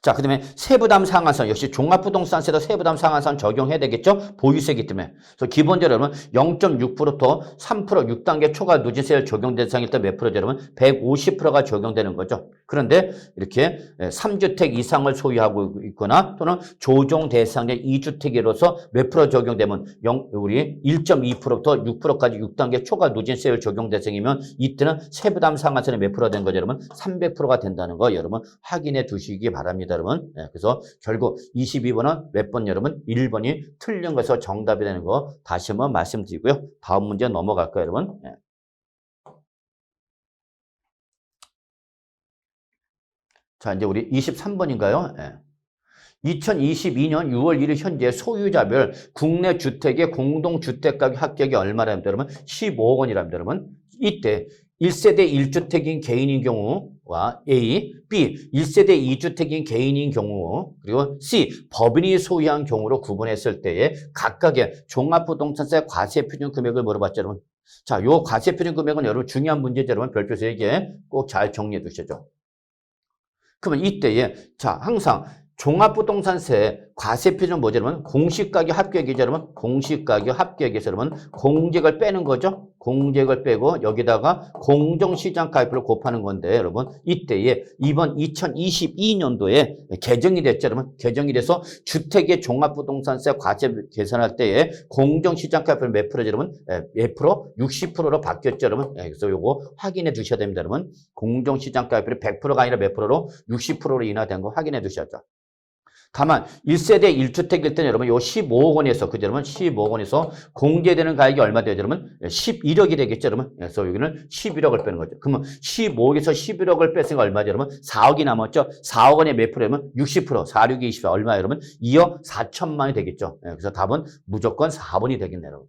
자, 그 다음에 세부담 상한선, 역시 종합부동산세도 세부담 상한선 적용해야 되겠죠? 보유세이기 때문에. 그래서 기본적으로 여러분 0.6%부터 3% 6단계 초과 누진세를 적용 대상일 때 몇 프로죠, 여러분? 150%가 적용되는 거죠. 그런데 이렇게 3주택 이상을 소유하고 있거나 또는 조정 대상의 2주택으로서 몇 프로 적용되면 우리 1.2%부터 6%까지 6단계 초과 누진세율 적용 대상이면 이때는 세부담 상한선이 몇 프로가 된 거죠, 여러분? 300%가 된다는 거 여러분 확인해 두시기 바랍니다, 여러분. 그래서 결국 22번은 몇 번, 여러분? 1번이 틀린 것에서 정답이 되는 거 다시 한번 말씀드리고요. 다음 문제 넘어갈까요, 여러분? 자, 이제 우리 23번인가요? 2022년 6월 1일 현재 소유자별 국내 주택의 공동주택가격 합격이 얼마랍니다, 여러분? 15억 원이랍니다, 여러분. 이때 1세대 1주택인 개인인 경우와 A, B, 1세대 2주택인 개인인 경우, 그리고 C, 법인이 소유한 경우로 구분했을 때에 각각의 종합부동산세 과세표준 금액을 물어봤죠, 여러분. 자, 요 과세표준 금액은 여러분 중요한 문제죠, 여러분. 별표 3개 꼭 잘 정리해 두시죠. 그러면 이때에, 자, 항상 종합부동산세 과세표준 뭐죠, 여러분? 공시가격 합격이죠, 여러분? 공시가격 합격에서 여러분 공제액을 빼는 거죠? 공제액을 빼고 여기다가 공정시장가액표를 곱하는 건데 여러분 이때에 이번 2022년도에 개정이 됐죠, 여러분? 개정이 돼서 주택의 종합부동산세 과세 계산할 때에 공정시장가액표를 몇 프로죠, 여러분? 몇 프로? 60%로 바뀌었죠, 여러분? 그래서 요거 확인해 두셔야 됩니다, 여러분. 공정시장가액표를 100%가 아니라 몇 프로로? 60%로 인하된 거 확인해 두셔야죠. 다만 1세대 1주택일 때는 여러분 요 15억 원에서 그죠, 여러분? 15억 원에서 공제되는 가액이 얼마 돼요, 여러분? 11억이 되겠죠, 여러분? 그래서 여기는 11억을 빼는 거죠. 그러면 15억에서 11억을 뺐으니까 얼마죠, 여러분? 4억이 남았죠? 4억 원에 몇 프로면 60%, 4, 6이 24 얼마예요, 여러분? 2억 4천만이 되겠죠. 그래서 답은 무조건 4번이 되겠네요, 여러분.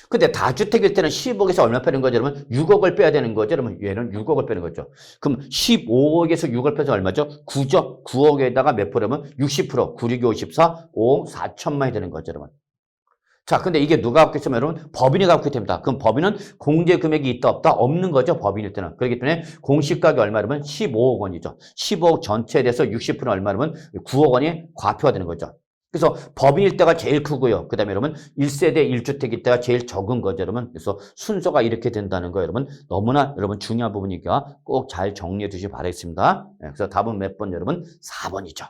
근데 다주택일 때는 10억에서 얼마 빼는 거죠, 여러분? 6억을 빼야 되는 거죠, 여러분? 얘는 6억을 빼는 거죠. 그럼 15억에서 6을 빼서 얼마죠? 9죠? 9억에다가 몇 프로면 60%, 9, 6, 54, 5억 4천만이 되는 거죠, 여러분. 자, 근데 이게 누가 갖고 있으면 여러분? 법인이 갖고 있답니다. 그럼 법인은 공제 금액이 있다, 없다? 없는 거죠, 법인일 때는. 그렇기 때문에 공시가격이 얼마라면 15억 원이죠. 15억 전체에 대해서 60%는 얼마라면 9억 원이 과표가 되는 거죠. 그래서 법인일 때가 제일 크고요. 그 다음에 여러분 1세대 1주택일 때가 제일 적은 거죠, 여러분. 그래서 순서가 이렇게 된다는 거 여러분 너무나 여러분 중요한 부분이니까 꼭 잘 정리해 주시기 바라겠습니다. 그래서 답은 몇 번, 여러분? 4번이죠.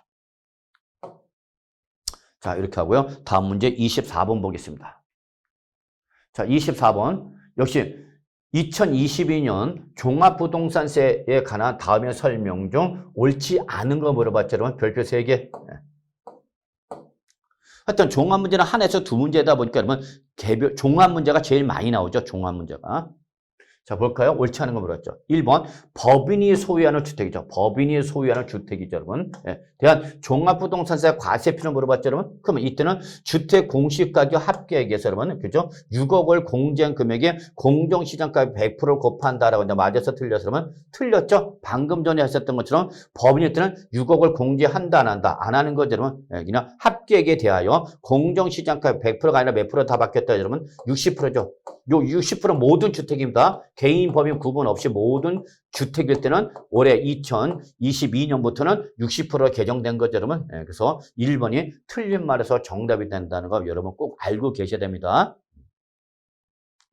자, 이렇게 하고요. 다음 문제 24번 보겠습니다. 자, 24번 역시 2022년 종합부동산세에 관한 다음의 설명 중 옳지 않은 거 물어봤죠, 여러분. 별표 3개. 하여튼 종합 문제는 하나에서 두 문제다 보니까 여러분 개별 종합 문제가 제일 많이 나오죠. 종합 문제가. 자, 볼까요? 옳지 않은 거 물었죠. 1번, 법인이 소유하는 주택이죠. 법인이 소유하는 주택이죠, 여러분. 예. 대한 종합부동산세 과세표를 물어봤죠, 여러분. 그러면 이때는 주택 공시가격 합계액에서 여러분, 그죠? 6억을 공제한 금액에 공정시장가격 100%를 곱한다라고 했는데 맞아서 틀려서 여러분, 틀렸죠? 방금 전에 하셨던 것처럼 법인일 때는 6억을 공제한다, 안 한다, 안 하는 거죠, 여러분. 예, 그냥 합계액에 대하여 공정시장가격 100%가 아니라 몇 프로 다 바뀌었다, 여러분? 60%죠. 요 60% 모든 주택입니다. 개인 법인 구분 없이 모든 주택일 때는 올해 2022년부터는 60%가 개정된 거죠, 여러분. 네, 그래서 1번이 틀린 말에서 정답이 된다는 거 여러분 꼭 알고 계셔야 됩니다.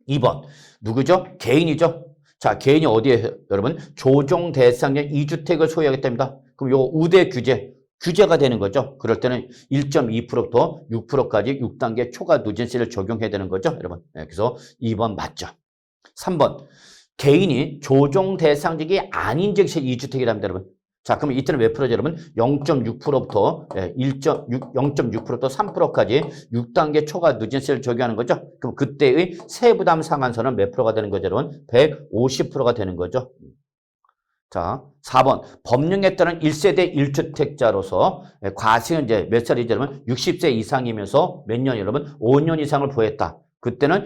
2번 누구죠? 개인이죠. 자, 개인이 어디에 여러분? 조정 대상의 2주택을 소유하겠답니다. 그럼 요 우대 규제가 되는 거죠. 그럴 때는 1.2%부터 6%까지 6단계 초과 누진세를 적용해야 되는 거죠, 여러분. 네, 그래서 2번 맞죠. 3번. 개인이 조정 대상직이 아닌 즉시 2주택이랍니다, 여러분. 자, 그러면 이때는 몇 프로죠, 여러분? 0.6%부터 0.6%부터 3%까지 6단계 초과 누진세를 적용하는 거죠. 그럼 그때의 세부담 상한선은 몇 프로가 되는 거죠, 여러분? 150%가 되는 거죠. 자, 4번. 법령에 따른 1세대 1주택자로서 과세는 몇 살이죠, 여러분? 60세 이상이면서 몇 년, 여러분? 5년 이상을 보였다. 그때는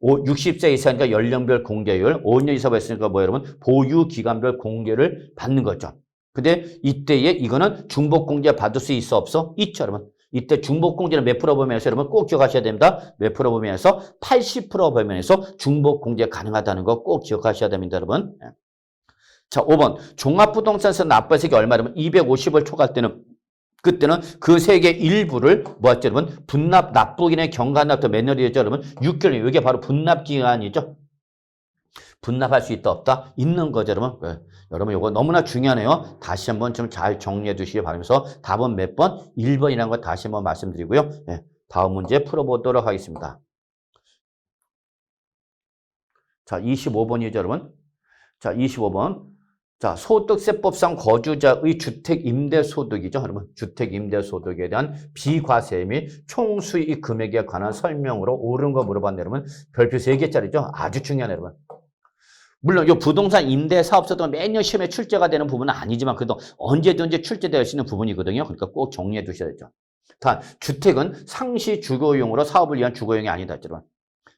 60세 이상이니까 연령별 공제율, 5년 이상 했으니까 뭐 여러분? 보유기간별 공제를 받는 거죠. 근데 이때에 이거는 중복공제 받을 수 있어 없어? 있죠, 여러분. 이때 중복공제는 몇 프로 범위에서 여러분 꼭 기억하셔야 됩니다. 몇 프로 범위에서? 80% 범위에서 중복공제 가능하다는 거 꼭 기억하셔야 됩니다, 여러분. 자, 5번. 종합부동산세 납부세액이 얼마냐면 250을 초과할 때는 그때는 그 세액의 일부를 뭐였죠, 여러분? 분납 납부인의 경과납부 몇 년이죠, 여러분? 6개월. 이게 바로 분납 기간이죠. 분납할 수 있다 없다? 있는 거죠, 여러분. 네. 여러분 이거 너무나 중요하네요. 다시 한번 좀 잘 정리해 주시기 바라면서 답은 몇 번? 1번이라는 거 다시 한번 말씀드리고요. 네. 다음 문제 풀어보도록 하겠습니다. 자, 25번이죠, 여러분. 자, 25번. 자, 소득세법상 거주자의 주택임대소득이죠. 여러분, 주택임대소득에 대한 비과세 및 총수익 금액에 관한 설명으로 옳은 거 물어봤는데, 여러분, 별표 3개짜리죠. 아주 중요하네요, 여러분. 물론 이 부동산 임대 사업소도 매년 시험에 출제가 되는 부분은 아니지만 그래도 언제든지 출제될 수 있는 부분이거든요. 그러니까 꼭 정리해 두셔야죠. 단, 주택은 상시 주거용으로 사업을 위한 주거용이 아니다, 여러분.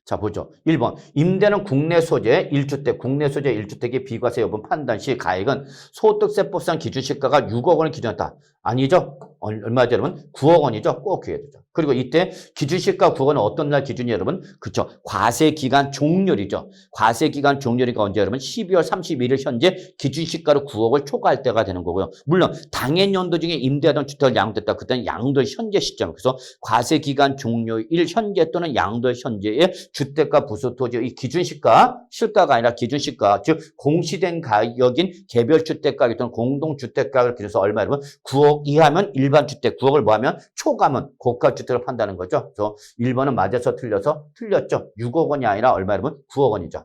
자, 보죠. 1번. 임대는 국내 소재 1주택, 국내 소재 1주택의 비과세 여부 판단 시 가액은 소득세법상 기준시가가 6억 원을 기준했다. 아니죠? 얼마죠, 여러분? 9억 원이죠? 꼭 기억해야 되죠. 그리고 이때 기준시가 9억 원은 어떤 날 기준이에요, 여러분? 그쵸. 과세기간 종료일이죠. 과세기간 종료일이가 언제, 여러분? 12월 31일 현재 기준시가로 9억을 초과할 때가 되는 거고요. 물론 당해년도 중에 임대하던 주택을 양도했다. 그때는 양도의 현재 시점. 그래서 과세기간 종료일 현재 또는 양도의 현재의 주택가 부수토지의 기준시가, 시가가 아니라 기준시가, 즉 공시된 가격인 개별주택가격 또는 공동주택가를 기준해서 얼마, 여러분? 9억 이하면 일반 주택, 9억을 뭐하면 초과하면 고가주택을 판다는 거죠. 그래서 1번은 맞아서 틀려서 틀렸죠. 6억 원이 아니라 얼마, 여러분? 9억 원이죠.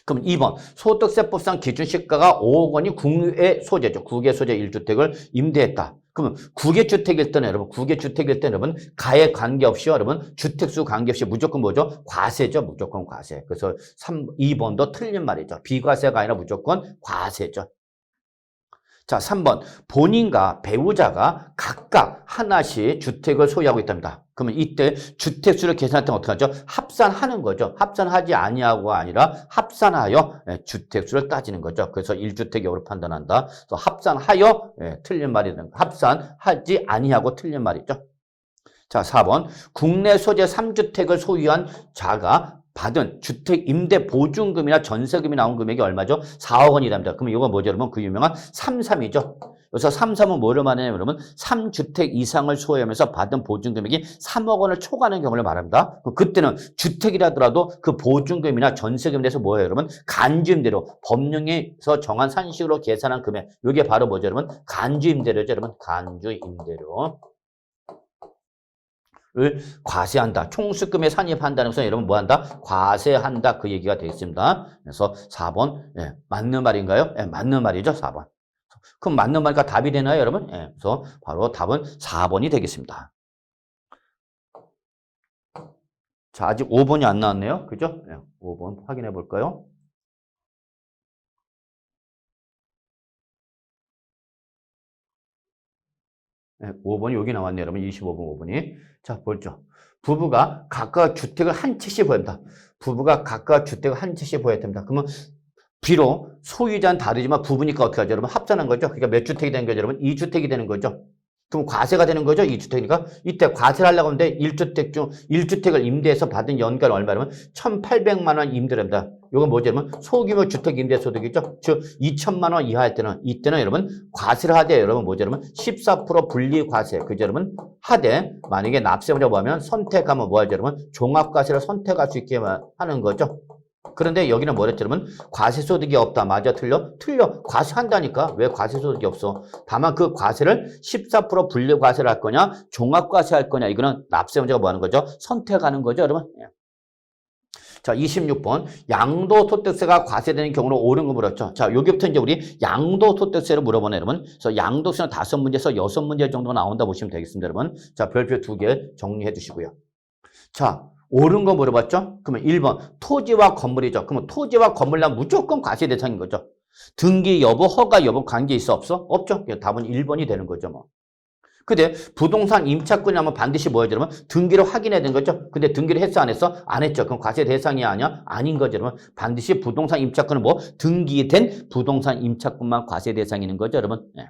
그럼 2번 소득세법상 기준시가가 5억 원이 국외 소재죠. 국외 소재 1주택을 임대했다. 그러면 국외주택일 때는 여러분, 국외주택일 때는 여러분 가액 관계없이 여러분 주택수 관계없이 무조건 뭐죠? 과세죠. 무조건 과세. 그래서 2번도 틀린 말이죠. 비과세가 아니라 무조건 과세죠. 자, 3번. 본인과 배우자가 각각 하나씩 주택을 소유하고 있답니다. 그러면 이때 주택수를 계산할 때는 어떻게 하죠? 합산하는 거죠. 합산하지 아니하고가 아니라 합산하여 주택수를 따지는 거죠. 그래서 1주택으로 판단한다. 그래서 합산하여 틀린 말이 되는 거. 합산하지 아니하고 틀린 말이죠. 자, 4번. 국내 소재 3주택을 소유한 자가 받은 주택 임대 보증금이나 전세금이 나온 금액이 얼마죠? 4억 원이랍니다. 그러면 이거 뭐죠, 여러분? 그 유명한 33이죠. 여기서 33은 뭐를 말하냐면, 여러분, 3주택 이상을 소유하면서 받은 보증금액이 3억 원을 초과하는 경우를 말합니다. 그때는 주택이라더라도 그 보증금이나 전세금에 대해서 뭐예요, 여러분? 간주임대료. 법령에서 정한 산식으로 계산한 금액. 이게 바로 뭐죠, 여러분? 간주임대료죠, 여러분. 간주임대료. 를 과세한다. 총수금에 산입한다는 것은 여러분 뭐한다? 과세한다. 그 얘기가 되겠습니다. 그래서 4번 맞는 말인가요? 맞는 말이죠. 4번. 그럼 맞는 말이니까 답이 되나요, 여러분? 그래서 바로 답은 4번이 되겠습니다. 자, 아직 5번이 안 나왔네요. 그죠? 네, 5번 확인해 볼까요? 네, 5번이 여기 나왔네요. 여러분 25번 5번이. 자, 보죠. 부부가 각각 주택을 한 채씩 보여야 됩니다. 부부가 각각 주택을 한 채씩 보여야 됩니다. 그러면 비록 소유자는 다르지만 부부니까 어떻게 하죠? 여러분 합산한 거죠. 그러니까 몇 주택이 되는 거죠? 여러분 2주택이 되는 거죠. 그럼 과세가 되는 거죠? 2주택이니까. 이때 과세를 하려고 하는데 1주택을 임대해서 받은 연간 얼마냐면 1,800만 원 임대료입니다. 이건 뭐죠? 여러분 소규모 주택 임대 소득이죠. 즉 2천만 원 이하일 때는 이때는 여러분 과세를 하되 여러분 뭐죠? 여러분 14% 분리 과세. 그죠? 여러분 하되 만약에 납세자라고 하면 선택하면 뭐 하죠? 여러분 종합과세를 선택할 수 있게 하는 거죠. 그런데 여기는 뭐랬죠, 여러분? 과세소득이 없다. 맞아, 틀려? 틀려. 과세한다니까. 왜 과세소득이 없어? 다만 그 과세를 14% 분리과세를 할 거냐, 종합과세 할 거냐. 이거는 납세문제가 뭐 하는 거죠? 선택하는 거죠, 여러분. 자, 26번. 양도소득세가 과세되는 경우로 옳은 거 물었죠. 자, 여기부터 이제 우리 양도소득세를 물어보네, 여러분. 그래서 양도세는 5문제에서 6문제 정도 나온다 보시면 되겠습니다, 여러분. 자, 별표 2개 정리해 두시고요. 자, 옳은 거 물어봤죠? 그러면 1번 토지와 건물이죠. 그러면 토지와 건물은 무조건 과세 대상인 거죠. 등기 여부, 허가 여부 관계 있어 없어? 없죠. 답은 1번이 되는 거죠. 뭐. 근데 부동산 임차권이 하면 반드시 뭐예요? 그러면 등기를 확인해야 되는 거죠. 근데 등기를 했어 안 했어? 안 했죠. 그럼 과세 대상이 아니야? 아닌 거죠. 여러분 반드시 부동산 임차권은 뭐 등기된 부동산 임차권만 과세 대상인 거죠. 여러분. 네.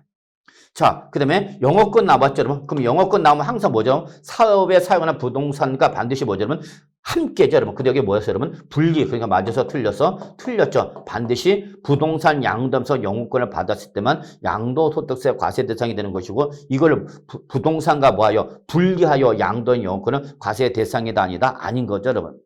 자, 그 다음에 영업권 나왔죠, 여러분. 그럼 영업권 나오면 항상 뭐죠? 사업에 사용하는 부동산과 반드시 뭐죠, 여러분? 함께죠, 여러분. 근데 여기 뭐였어요, 여러분? 분리. 그러니까 맞아서 틀렸어? 틀렸죠. 반드시 부동산 양도하면서 영업권을 받았을 때만 양도소득세 과세 대상이 되는 것이고 이걸 부동산과 뭐하여? 분리하여 양도한 영업권은 과세 대상이다 아니다? 아닌 거죠, 여러분.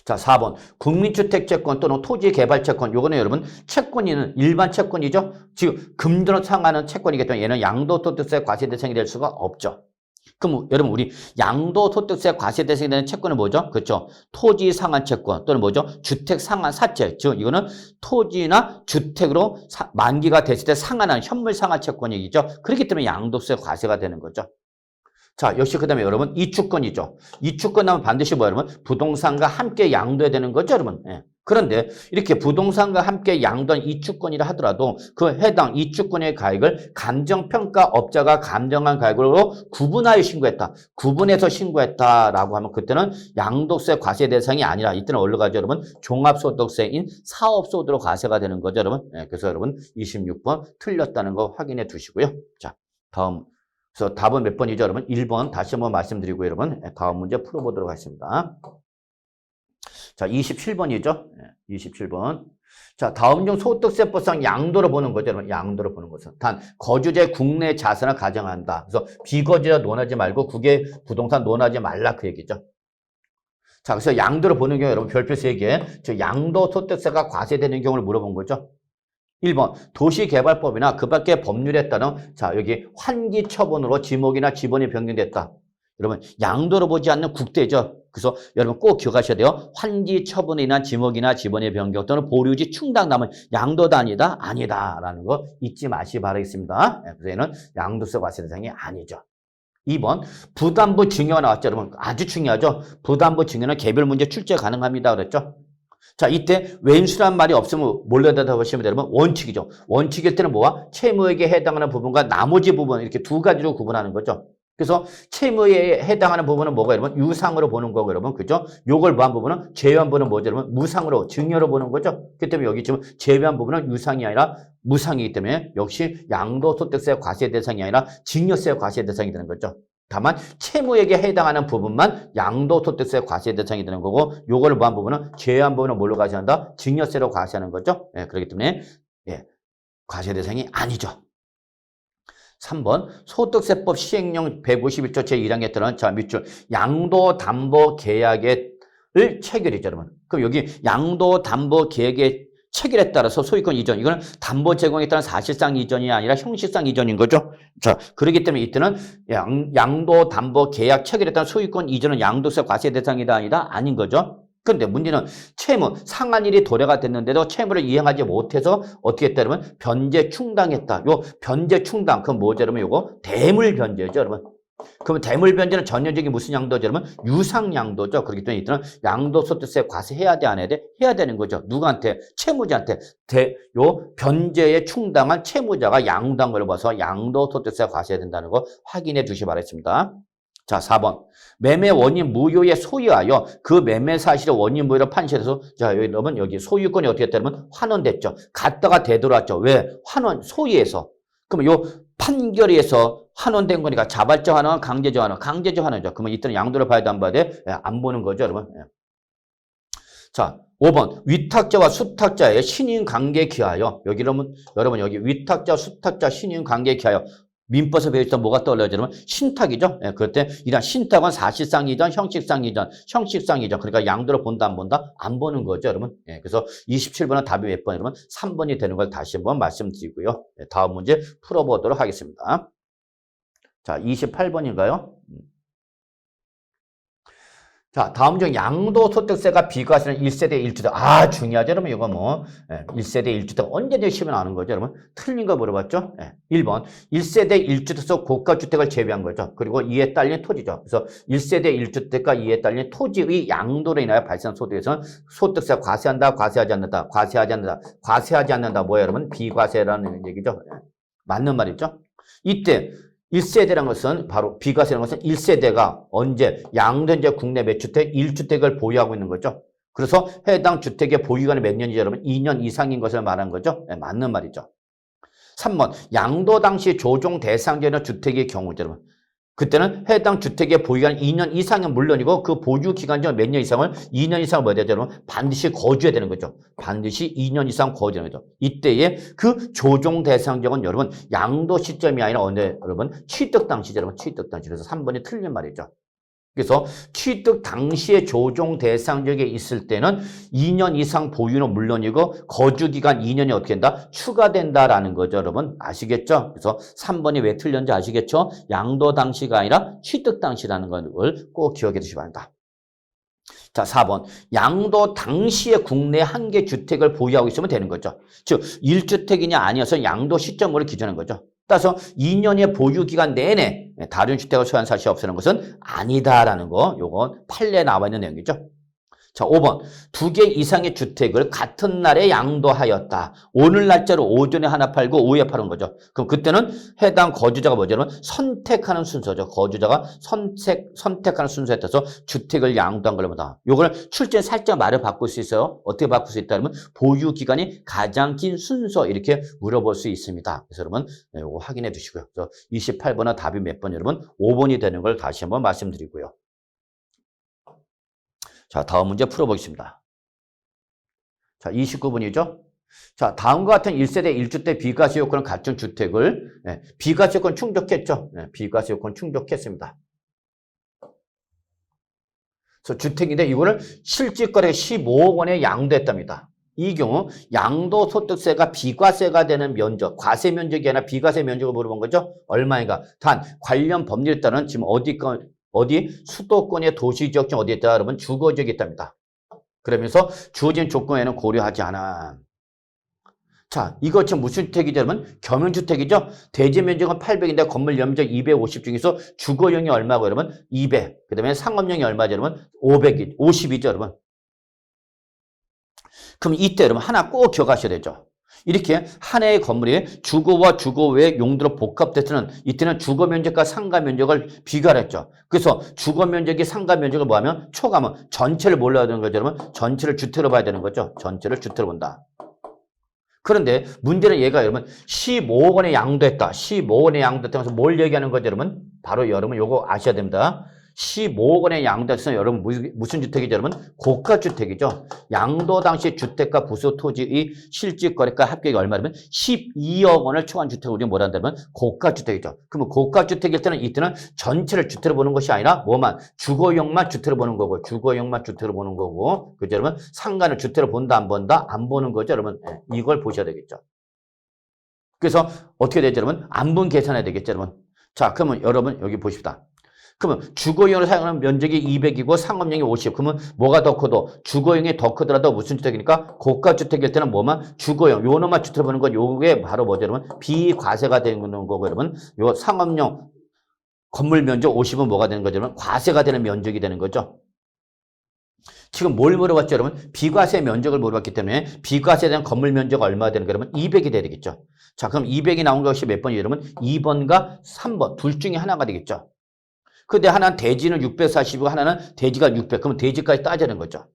자, 4번. 국민주택채권 또는 토지개발채권. 요거는 여러분 채권이는 일반 채권이죠. 지금 금전으로 상하는 채권이기 때문에 얘는 양도소득세 과세 대상이 될 수가 없죠. 그럼 여러분 우리 양도소득세 과세 대상이 되는 채권은 뭐죠? 그렇죠. 토지 상한 채권 또는 뭐죠? 주택 상한 사채. 즉 이거는 토지나 주택으로 만기가 됐을 때 상한한 현물 상한 채권이죠. 그렇기 때문에 양도세 과세가 되는 거죠. 자, 역시 그 다음에 여러분 이주권이죠. 이주권 나오면 반드시 뭐 여러분 부동산과 함께 양도해야 되는 거죠, 여러분. 예. 그런데 이렇게 부동산과 함께 양도한 이주권이라 하더라도 그 해당 이주권의 가액을 감정평가업자가 감정한 가액으로 구분하여 신고했다. 구분해서 신고했다라고 하면 그때는 양도세 과세 대상이 아니라 이때는 어디로 가죠, 여러분? 종합소득세인 사업소득으로 과세가 되는 거죠, 여러분. 예. 그래서 여러분 26번 틀렸다는 거 확인해 두시고요. 자, 다음. 그래서 답은 몇 번이죠, 여러분? 1번 다시 한번 말씀드리고 여러분 다음 문제 풀어보도록 하겠습니다. 자, 27번이죠. 27번. 자, 다음 중 소득세법상 양도로 보는 거죠, 여러분. 양도로 보는 것은 단 거주자의 국내 자산을 가정한다. 그래서 비거주자 논하지 말고 국외 부동산 논하지 말라 그 얘기죠. 자, 그래서 양도로 보는 경우 여러분 별표 3개. 즉 양도소득세가 과세되는 경우를 물어본 거죠. 1번 도시개발법이나 그 밖의 법률에 따른 자 여기 환기처분으로 지목이나 지번이 변경됐다. 여러분 양도로 보지 않는 국대죠. 그래서 여러분 꼭 기억하셔야 돼요. 환기처분에 인한 지목이나 지번의 변경 또는 보류지 충당남은 양도다 아니다? 아니다라는 거 잊지 마시기 바라겠습니다. 그래서 얘는 양도세 과세 대상이 아니죠. 2번 부담부 증여가 나왔죠. 여러분 아주 중요하죠. 부담부 증여는 개별 문제 출제 가능합니다. 그랬죠. 자, 이때 왼수란 말이 없으면 뭘로 대답하시면 여러분 원칙이죠. 원칙일 때는 뭐와? 채무에게 해당하는 부분과 나머지 부분 이렇게 두 가지로 구분하는 거죠. 그래서 채무에 해당하는 부분은 뭐가 여러분? 유상으로 보는 거고 여러분. 그죠? 요걸 뭐한 부분은 제외한 부분은 뭐죠? 여러분? 무상으로 증여로 보는 거죠. 그렇기 때문에 여기 지금 제외한 부분은 유상이 아니라 무상이기 때문에 역시 양도소득세 과세 대상이 아니라 증여세 과세 대상이 되는 거죠. 다만 채무에게 해당하는 부분만 양도소득세 과세 대상이 되는 거고 요거를 뭐한 부분은 제외한 부분은 뭘로 과세한다? 증여세로 과세하는 거죠. 예, 그렇기 때문에 예, 과세 대상이 아니죠. 3번 소득세법 시행령 151조 제1항에 따른 자 밑줄 양도담보계약을 체결이죠, 여러분. 그럼 여기 양도담보계약의 체결에 따라서 소유권 이전, 이거는 담보 제공에 따른 사실상 이전이 아니라 형식상 이전인 거죠. 자, 그렇기 때문에 이때는 양도 담보 계약 체결에 따른 소유권 이전은 양도세 과세 대상이다 아니다? 아닌 거죠. 그런데 문제는 채무, 상한일이 도래가 됐는데도 채무를 이행하지 못해서 어떻게 했다 그러면 변제 충당했다. 요 변제 충당, 그건 뭐죠, 여러분? 요거 대물 변제죠, 여러분. 그러면 대물변제는 전형적인 무슨 양도죠? 여러분 유상양도죠. 그렇기 때문에 이때는 양도소득세 과세해야 돼, 안 해야 돼? 해야 되는 거죠. 누구한테? 채무자한테. 요 변제에 충당한 채무자가 양도한 걸 봐서 양도소득세 과세해야 된다는 거 확인해 주시 바라겠습니다. 자, 4번. 매매 원인 무효에 소유하여 그 매매 사실의 원인 무효로 판시해서 자, 여러분 여기 소유권이 어떻게 됐다면 환원됐죠. 갔다가 되돌아왔죠. 왜? 환원 소유해서. 그러면 요 판결에서 환원된 거니까 자발적 환원, 강제적 환원, 강제적 환원이죠. 그러면 이때는 양도를 봐야 돼, 안 봐야 돼? 예, 안 보는 거죠, 여러분. 예. 자, 5번. 위탁자와 수탁자의 신인 관계에 기하여 여러분 여기 위탁자, 수탁자, 신인 관계에 기하여 민법에서 배웠던 뭐가 떠올라요, 여러분? 신탁이죠. 예, 그럴 때 이런 신탁은 사실상 이전, 형식상 이전, 형식상 이전. 그러니까 양도를 본다, 안 본다? 안 보는 거죠, 여러분. 예, 그래서 27번은 답이 몇 번, 여러분? 3번이 되는 걸 다시 한번 말씀드리고요. 예, 다음 문제 풀어보도록 하겠습니다. 자, 28번인가요? 자, 다음 중 양도소득세가 비과세는 1세대 1주택. 아, 중요하죠, 여러분. 이거 뭐. 1세대 1주택 언제든지 시험에 나오는 거죠, 여러분. 틀린 거 물어봤죠? 1번. 1세대 1주택에서 고가주택을 제외한 거죠. 그리고 이에 딸린 토지죠. 그래서 1세대 1주택과 이에 딸린 토지의 양도로 인하여 발생한 소득에서는 소득세 과세한다, 과세하지 않는다, 과세하지 않는다, 과세하지 않는다. 뭐예요, 여러분? 비과세라는 얘기죠. 맞는 말이죠. 이때 1세대라는 것은 바로 비과세라는 것은 1세대가 언제 양도된 국내 몇 주택? 1주택을 보유하고 있는 거죠. 그래서 해당 주택의 보유기간이 몇 년이죠, 여러분? 2년 이상인 것을 말하는 거죠. 네, 맞는 말이죠. 3번 양도 당시 조정 대상자는 주택의 경우죠, 여러분. 그때는 해당 주택의 보유기간 2년 이상은 물론이고 그 보유기간 중 몇 년 이상을 2년 이상을 뭐 해야 되죠, 여러분? 반드시 거주해야 되는 거죠. 반드시 2년 이상 거주해야 되는 거죠. 이때에 그 조정 대상자는 여러분 양도 시점이 아니라 언제 여러분? 취득 당시죠, 여러분. 취득 당시. 그래서 3번이 틀린 말이죠. 그래서 취득 당시에 조정 대상자에 있을 때는 2년 이상 보유는 물론이고 거주기간 2년이 어떻게 된다? 추가된다라는 거죠, 여러분. 아시겠죠? 그래서 3번이 왜 틀렸는지 아시겠죠? 양도 당시가 아니라 취득 당시라는 걸 꼭 기억해 두시기 바랍니다. 자, 4번. 양도 당시에 국내 한 개 주택을 보유하고 있으면 되는 거죠. 즉 1주택이냐 아니어서 양도 시점으로 기준하는 거죠. 따라서 2년의 보유기간 내내 다른 주택을 소유한 사실이 없애는 것은 아니다라는 거, 요건 판례에 나와 있는 내용이죠. 자, 5번. 2개 이상의 주택을 같은 날에 양도하였다. 오늘 날짜로 오전에 하나 팔고 오후에 파는 거죠. 그럼 그때는 해당 거주자가 뭐죠? 선택하는 순서죠. 거주자가 선택하는 순서에 따라서 주택을 양도한 걸 보다. 요걸 출제에 살짝 말을 바꿀 수 있어요. 어떻게 바꿀 수 있다 그러면 보유 기간이 가장 긴 순서 이렇게 물어볼 수 있습니다. 그래서 여러분 이거 확인해 주시고요. 그래서 28번은 답이 몇 번 여러분? 5번이 되는 걸 다시 한번 말씀드리고요. 자, 다음 문제 풀어보겠습니다. 자, 29번이죠. 자, 다음과 같은 1세대 1주택 비과세 요건을 갖춘 주택을 비과세 요건 충족했죠. 비과세 요건 충족했습니다. 그래서 주택인데 이거를 실질거래 15억 원에 양도했답니다. 이 경우 양도소득세가 비과세가 되는 면적, 과세 면적이 아니라 비과세 면적을 물어본 거죠. 얼마인가? 단 관련 법률에 따른 지금 어디 수도권의 도시지역 중 어디에 있다? 여러분 주거지역에 있답니다. 그러면서 주어진 조건에는 고려하지 않아. 자, 이거 지금 무슨 주택이죠, 여러분? 겸용주택이죠? 대지 면적은 800인데 건물 면적 250 중에서 주거용이 얼마고, 여러분? 200. 그 다음에 상업용이 얼마죠, 여러분? 50이죠, 여러분? 그럼 이때 여러분 하나 꼭 기억하셔야 되죠. 이렇게 한 해의 건물이 주거와 주거 외 용도로 복합돼서는 이때는 주거 면적과 상가 면적을 비교했죠. 그래서 주거 면적이 상가 면적을 뭐하면 초과하면 전체를 몰라야 되는 거죠, 여러분. 전체를 주택으로 봐야 되는 거죠. 전체를 주택으로 본다. 그런데 문제는 얘가 여러분 15억 원에 양도했다. 15억 원에 양도했다면서 뭘 얘기하는 거죠, 여러분? 바로 여러분 요거 아셔야 됩니다. 15억 원에 양도했으면 여러분 무슨 주택이죠, 여러분? 고가주택이죠. 양도 당시 주택과 부수 토지의 실질거래가 합격이 얼마냐면 12억 원을 초과한 주택을 우리가 뭐라 한다면 고가주택이죠. 그러면 고가주택일 때는 이때는 전체를 주택으로 보는 것이 아니라 뭐만 주거용만 주택으로 보는 거고 주거용만 주택으로 보는 거고 그죠, 여러분? 상가는 주택으로 본다 안 본다? 안 보는 거죠, 여러분. 이걸 보셔야 되겠죠. 그래서 어떻게 되죠, 여러분? 안분 계산해야 되겠죠, 여러분. 자, 그러면 여러분 여기 보십시다. 그러면 주거용으로 사용하는 면적이 200이고 상업용이 50. 그러면 뭐가 더 커도 주거용이 더 크더라도 무슨 주택이니까 고가주택일 때는 뭐만 주거용 요놈만 주택을 보는 거 요게 바로 뭐죠, 여러분? 비과세가 되는 거고 여러분. 요 상업용 건물 면적 50은 뭐가 되는 거죠? 여러분? 과세가 되는 면적이 되는 거죠. 지금 뭘 물어봤죠, 여러분? 비과세 면적을 물어봤기 때문에 비과세에 대한 건물 면적 얼마 되는 거 그러면 200이 돼야 되겠죠. 자, 그럼 200이 나온 것이 몇 번이에요, 여러분? 2번과 3번 둘 중에 하나가 되겠죠. 근데 하나는 대지는 640이고 하나는 대지가 600. 그러면 대지까지 따져야 되는 거죠.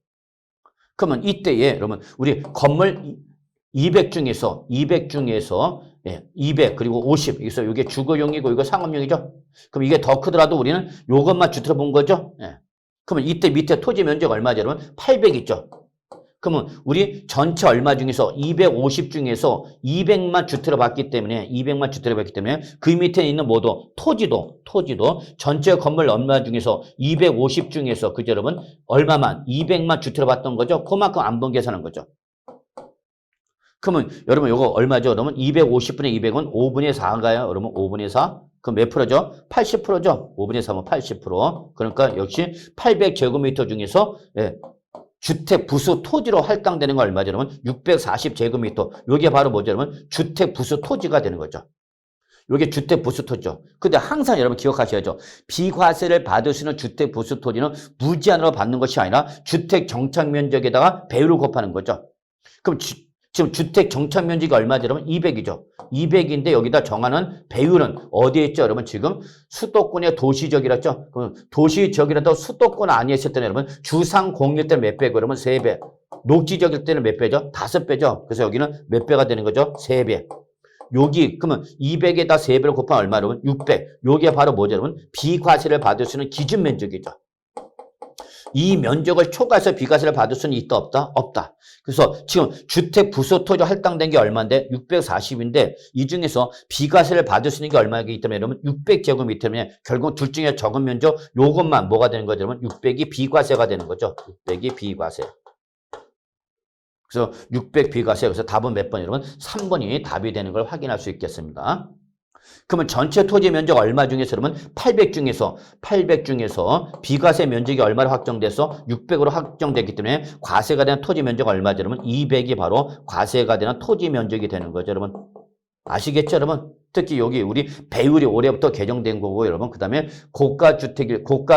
그러면 이때에 여러분 우리 건물 200 중에서 200 그리고 50 여기서 이게 주거용이고 이거 상업용이죠. 그럼 이게 더 크더라도 우리는 이것만 주택을 본 거죠. 예. 그러면 이때 밑에 토지 면적 얼마죠, 여러분? 800 있죠. 그러면 우리 전체 얼마 중에서 250 중에서 200만 주택을 봤기 때문에 그 밑에 있는 뭐도 토지도 전체 건물 얼마 중에서 250 중에서 그죠, 여러분? 얼마만 200만 주택을 봤던 거죠. 그만큼 안 본 계산한 거죠. 그러면 여러분 이거 얼마죠? 여러분 250분의 200은 5분의 4인가요? 여러분 5분의 4? 그럼 몇 프로죠? 80%죠? 5분의 3은 80%. 그러니까 역시 800제곱미터 중에서 주택 부수 토지로 할당되는 거 얼마죠, 여러분? 640제곱미터. 이게 바로 뭐죠, 여러분? 주택 부수 토지가 되는 거죠. 이게 주택 부수 토지죠. 근데 항상 여러분 기억하셔야죠. 비과세를 받을 수 있는 주택 부수 토지는 무제한으로 받는 것이 아니라 주택 정착 면적에다가 배율을 곱하는 거죠. 그럼 지금 주택 정착 면적이 얼마죠, 여러분? 200이죠. 200인데 여기다 정하는 배율은 어디에 있죠, 여러분? 지금 수도권의 도시적이랬죠? 그럼 도시적이라도 수도권 안에 있을 때는 여러분 주상 공일 때는 몇 배고, 여러분? 3배. 녹지적일 때는 몇 배죠? 5배죠. 그래서 여기는 몇 배가 되는 거죠? 3배. 여기 그러면 200에다 3배를 곱하면 얼마, 여러분? 600. 요게 바로 뭐죠, 여러분? 비과세를 받을 수 있는 기준 면적이죠. 이 면적을 초과해서 비과세를 받을 수는 있다, 없다? 없다. 그래서 지금 주택 부수 토지 할당된 게 얼마인데? 640인데 이 중에서 비과세를 받을 수 있는 게 얼마이기 때문에 여러분 600제곱미터면 결국 둘 중에 적은 면적 요것만 뭐가 되는 거죠, 여러분? 600이 비과세가 되는 거죠. 600이 비과세. 그래서 600 비과세. 그래서 답은 몇 번, 여러분? 3번이 답이 되는 걸 확인할 수 있겠습니다. 그러면 전체 토지 면적 얼마 중에서 여러분 800 중에서 비과세 면적이 얼마로 확정돼서 600으로 확정됐기 때문에 과세가 되는 토지 면적 얼마죠, 여러분? 200이 바로 과세가 되는 토지 면적이 되는 거죠, 여러분. 아시겠죠, 여러분? 특히 여기 우리 배율이 올해부터 개정된 거고, 여러분. 그다음에 고가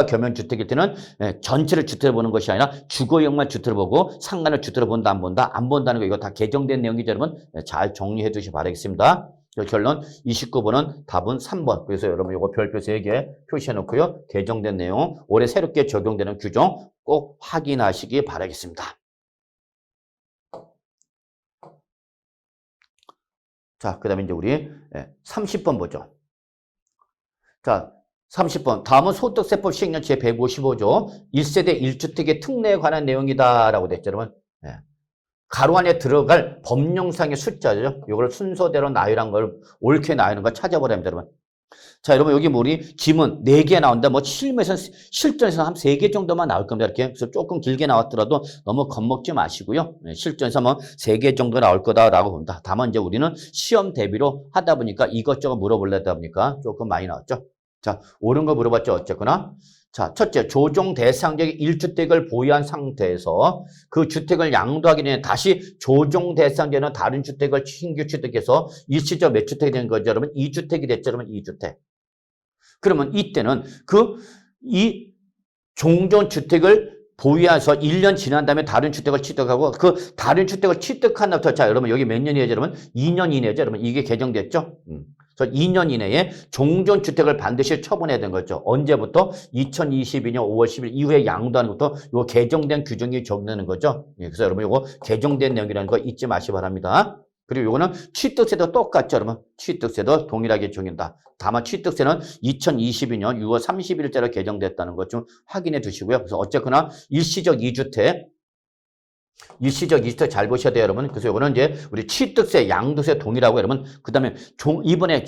겸용 주택일 때는 전체를 주택을 보는 것이 아니라 주거용만 주택을 보고 상간을 주택을 본다, 안 본다, 안 본다는 거 이거 다 개정된 내용이죠, 여러분. 잘 정리해 두시기 바라겠습니다. 결론 29번은 답은 3번. 그래서 여러분 이거 별표 3개 표시해 놓고요. 개정된 내용, 올해 새롭게 적용되는 규정 꼭 확인하시기 바라겠습니다. 자, 그 다음에 이제 우리 30번 보죠. 자, 30번. 다음은 소득세법 시행령 제155조 1세대 1주택의 특례에 관한 내용이다라고 됐죠, 여러분. 가로 안에 들어갈 법령상의 숫자죠. 이걸 순서대로 나열한 걸 옳게 나열한 걸 찾아보라 합니다, 여러분. 자, 여러분 여기 뭐 우리 지문 4개 나온다. 뭐 실전에서 한 3개 정도만 나올 겁니다. 이렇게. 그래서 조금 길게 나왔더라도 너무 겁먹지 마시고요. 실전에서 뭐 3개 정도 나올 거다라고 봅니다. 다만 이제 우리는 시험 대비로 하다 보니까 이것저것 물어보려다 보니까 조금 많이 나왔죠. 자, 옳은 거 물어봤죠. 어쨌거나. 자, 첫째, 조정 대상자의 1주택을 보유한 상태에서 그 주택을 양도하기 전에 다시 조정 대상자는 다른 주택을 신규 취득해서 일시적 몇 주택이 된 거죠, 여러분? 2주택이 됐죠, 여러분? 2주택. 그러면 이때는 이 종전 주택을 보유해서 1년 지난 다음에 다른 주택을 취득하고 그 다른 주택을 취득한 날부터 자, 여러분 여기 몇 년이에요, 여러분? 2년 이내죠, 여러분? 이게 개정됐죠? 그래서 2년 이내에 종전주택을 반드시 처분해야 되는 거죠. 언제부터? 2022년 5월 10일 이후에 양도하는 것부터 요 개정된 규정이 적용되는 거죠. 그래서 여러분 이거 개정된 내용이라는 거 잊지 마시기 바랍니다. 그리고 요거는 취득세도 똑같죠, 여러분. 취득세도 동일하게 적용된다. 다만 취득세는 2022년 6월 30일자로 개정됐다는 것 좀 확인해 두시고요. 그래서 어쨌거나 일시적 2주택 잘 보셔야 돼요, 여러분. 그래서 이거는 이제 우리 취득세, 양도세 동일하고 여러분. 그 다음에 이번에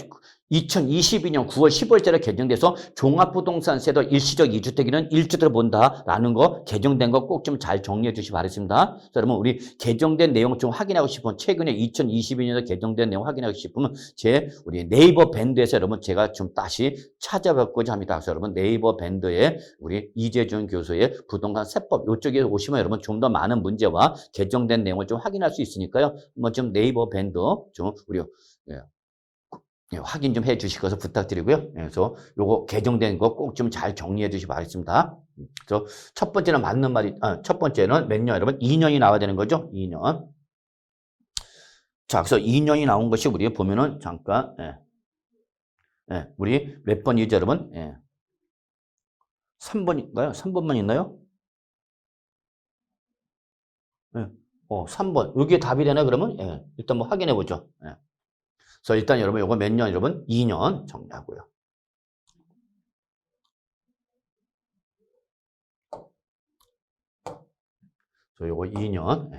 2022년 9월 10월자로 개정돼서 종합부동산세도 일시적 2주택에는 1주택을 본다라는 거 개정된 거 꼭 좀 잘 정리해 주시기 바랍니다. 자, 여러분 우리 개정된 내용 좀 확인하고 싶으면 최근에 2022년에 개정된 내용 확인하고 싶으면 우리 네이버 밴드에서 여러분 제가 좀 다시 찾아뵙고자 합니다. 그래서 여러분 네이버 밴드에 우리 이재준 교수의 부동산 세법 이쪽에 오시면 여러분 좀 더 많은 문제와 개정된 내용을 좀 확인할 수 있으니까요. 한번 좀 네이버 밴드 좀 우리 예, 확인 좀 해 주실 것을 부탁드리고요. 예, 그래서 요거 개정된 거 꼭 좀 잘 정리해 주시기 바라겠습니다. 그래서 첫 번째는 맞는 말이, 첫 번째는 몇 년, 여러분? 2년이 나와야 되는 거죠? 2년. 자, 그래서 2년이 나온 것이 우리 보면은, 잠깐, 우리 몇 번이죠, 여러분? 3번인가요? 3번만 있나요? 3번. 여기에 답이 되나, 그러면? 일단 뭐 확인해 보죠. 그래서 일단 여러분, 요거 몇 년, 여러분? 2년 정리하고요. 요거 2년.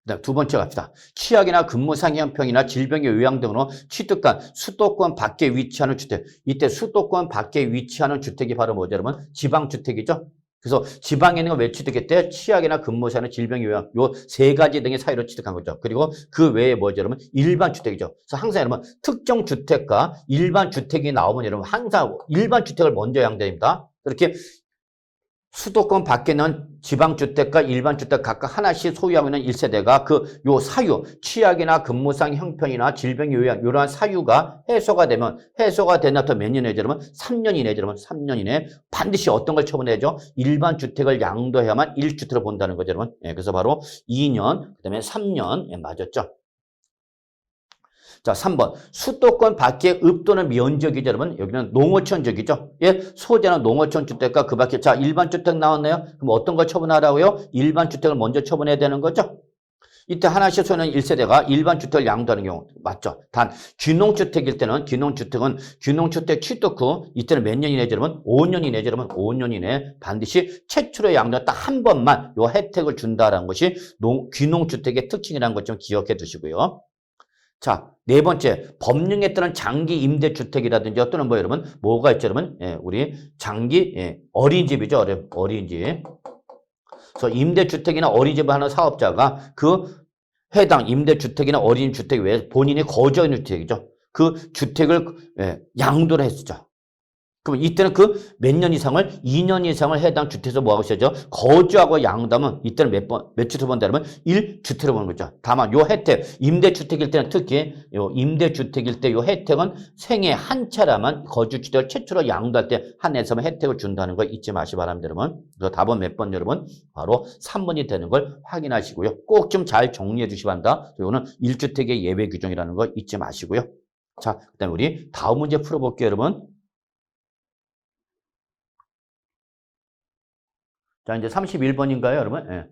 그다음 두 번째 갑시다. 취약이나 근무상해형평이나 질병의 요양 등으로 취득한 수도권 밖에 위치하는 주택. 이때 수도권 밖에 위치하는 주택이 바로 뭐죠, 여러분? 지방주택이죠. 그래서 지방에 있는 거 왜 취득했대? 취약이나 근무상해 질병의 요양. 요 세 가지 등의 사유로 취득한 거죠. 그리고 그 외에 뭐죠, 여러분? 일반 주택이죠. 그래서 항상 여러분 특정 주택과 일반 주택이 나오면 여러분 항상 일반 주택을 먼저 양도합니다. 이렇게 수도권 밖에 있는 지방주택과 일반주택 각각 하나씩 소유하고 있는 1세대가 요 사유, 취약이나 근무상 형편이나 질병 요양, 이러한 사유가 해소가 되면, 해소가 되나부터 몇 년 내죠? 그러면 3년 이내, 여러분. 3년 이내 반드시 어떤 걸 처분해야죠? 일반주택을 양도해야만 1주택을 본다는 거죠, 여러분. 그래서 바로 2년, 그 다음에 3년, 맞았죠? 자, 3번. 수도권 밖에 읍 또는 면적이죠, 여러분. 여기는 농어촌적이죠. 예, 소재는 농어촌 주택과 그 밖에. 자, 일반 주택 나왔네요. 그럼 어떤 걸 처분하라고요? 일반 주택을 먼저 처분해야 되는 거죠. 이때 하나씩 소유는 1세대가 일반 주택을 양도하는 경우 맞죠. 단 귀농주택일 때는 귀농주택 취득 후 이때는 몇 년 이내죠, 여러분? 5년 이내죠, 여러분. 5년 이내 반드시 최초로 양도 딱 한 번만 요 혜택을 준다라는 것이 귀농주택의 특징이라는 것 좀 기억해 두시고요. 자, 네 번째, 법령에 따른 장기 임대주택이라든지 또는 뭐 여러분, 뭐가 있죠, 여러분? 우리 장기, 어린이집이죠, 어린이집. 그래서 임대주택이나 어린이집을 하는 사업자가 그 해당 임대주택이나 어린이주택 외에 본인이 거주하는 주택이죠. 그 주택을 양도를 했었죠. 그럼 이때는 그 몇 년 이상을 2년 이상을 해당 주택에서 뭐 하고 있어야죠? 거주하고 양도하면 이때는 몇 주택 본다면 1주택을 보는 거죠. 다만 요 혜택 임대주택일 때는 특히 요 임대주택일 때 요 혜택은 생애 한 차례만 거주주택을 최초로 양도할 때 한해서만 혜택을 준다는 거 잊지 마시기 바랍니다, 여러분. 그래서 답은 몇 번, 여러분? 바로 3번이 되는 걸 확인하시고요. 꼭 좀 잘 정리해 주시기 바랍니다. 이거는 1주택의 예외 규정이라는 거 잊지 마시고요. 자, 그다음에 우리 다음 문제 풀어볼게요, 여러분. 자, 이제 31번인가요, 여러분?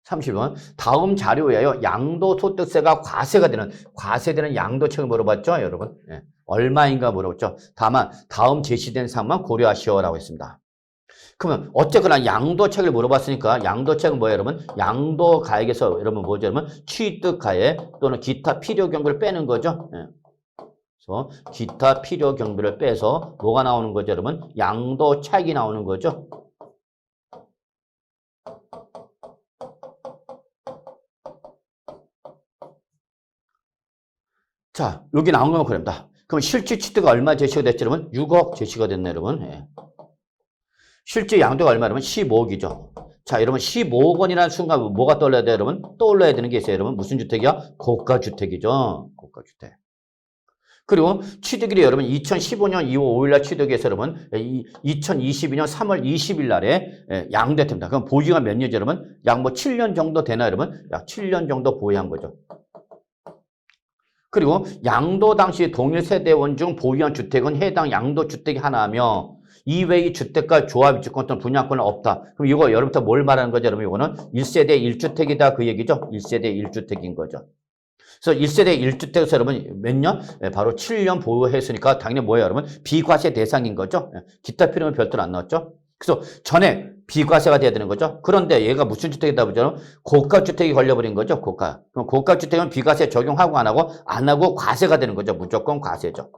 30번. 다음 자료에요. 양도소득세가 과세되는 양도책을 물어봤죠, 여러분? 얼마인가 물어봤죠. 다만, 다음 제시된 사항만 고려하시오라고 했습니다. 그러면, 어쨌거나 양도책을 물어봤으니까, 양도책은 뭐예요, 여러분? 양도가액에서, 여러분 뭐죠, 여러분? 취득가액 또는 기타 필요경비를 빼는 거죠. 그래서 기타 필요경비를 빼서 뭐가 나오는 거죠, 여러분? 양도차익이 나오는 거죠. 자, 여기 나온 거면 그럽니다. 그럼 실질 취득가 얼마 제시가 됐죠, 여러분? 6억 제시가 됐네, 여러분. 실질 양도가 얼마, 여러분? 15억이죠. 자, 여러분, 15억 원이라는 순간 뭐가 떠올라야 돼요, 여러분? 떠올라야 되는 게 있어요, 여러분. 무슨 주택이야? 고가주택이죠. 고가주택. 그리고 취득일이 여러분 2015년 2월 5일 날 취득해서 여러분 2022년 3월 20일 날에 양도됩니다. 그럼 보유기간 몇 년이죠, 여러분? 약 뭐 7년 정도 되나, 여러분? 약 7년 정도 보유한 거죠. 그리고 양도 당시 동일 세대원 중 보유한 주택은 해당 양도주택이 하나며 이외의 주택과 조합 입주권 또는 분양권은 없다. 그럼 이거 여러분부터 뭘 말하는 거죠, 여러분? 이거는 1세대 1주택이다 그 얘기죠. 1세대 1주택인 거죠. 그래서 1세대 1주택에서 여러분 몇 년? 바로 7년 보유했으니까 당연히 뭐예요, 여러분? 비과세 대상인 거죠. 기타 필요는 별도로 안 나왔죠. 그래서 전액 비과세가 돼야 되는 거죠. 그런데 얘가 무슨 주택이다 보죠? 고가주택이 걸려버린 거죠. 고가. 그럼 고가주택은 비과세 적용하고 안 하고 과세가 되는 거죠. 무조건 과세죠.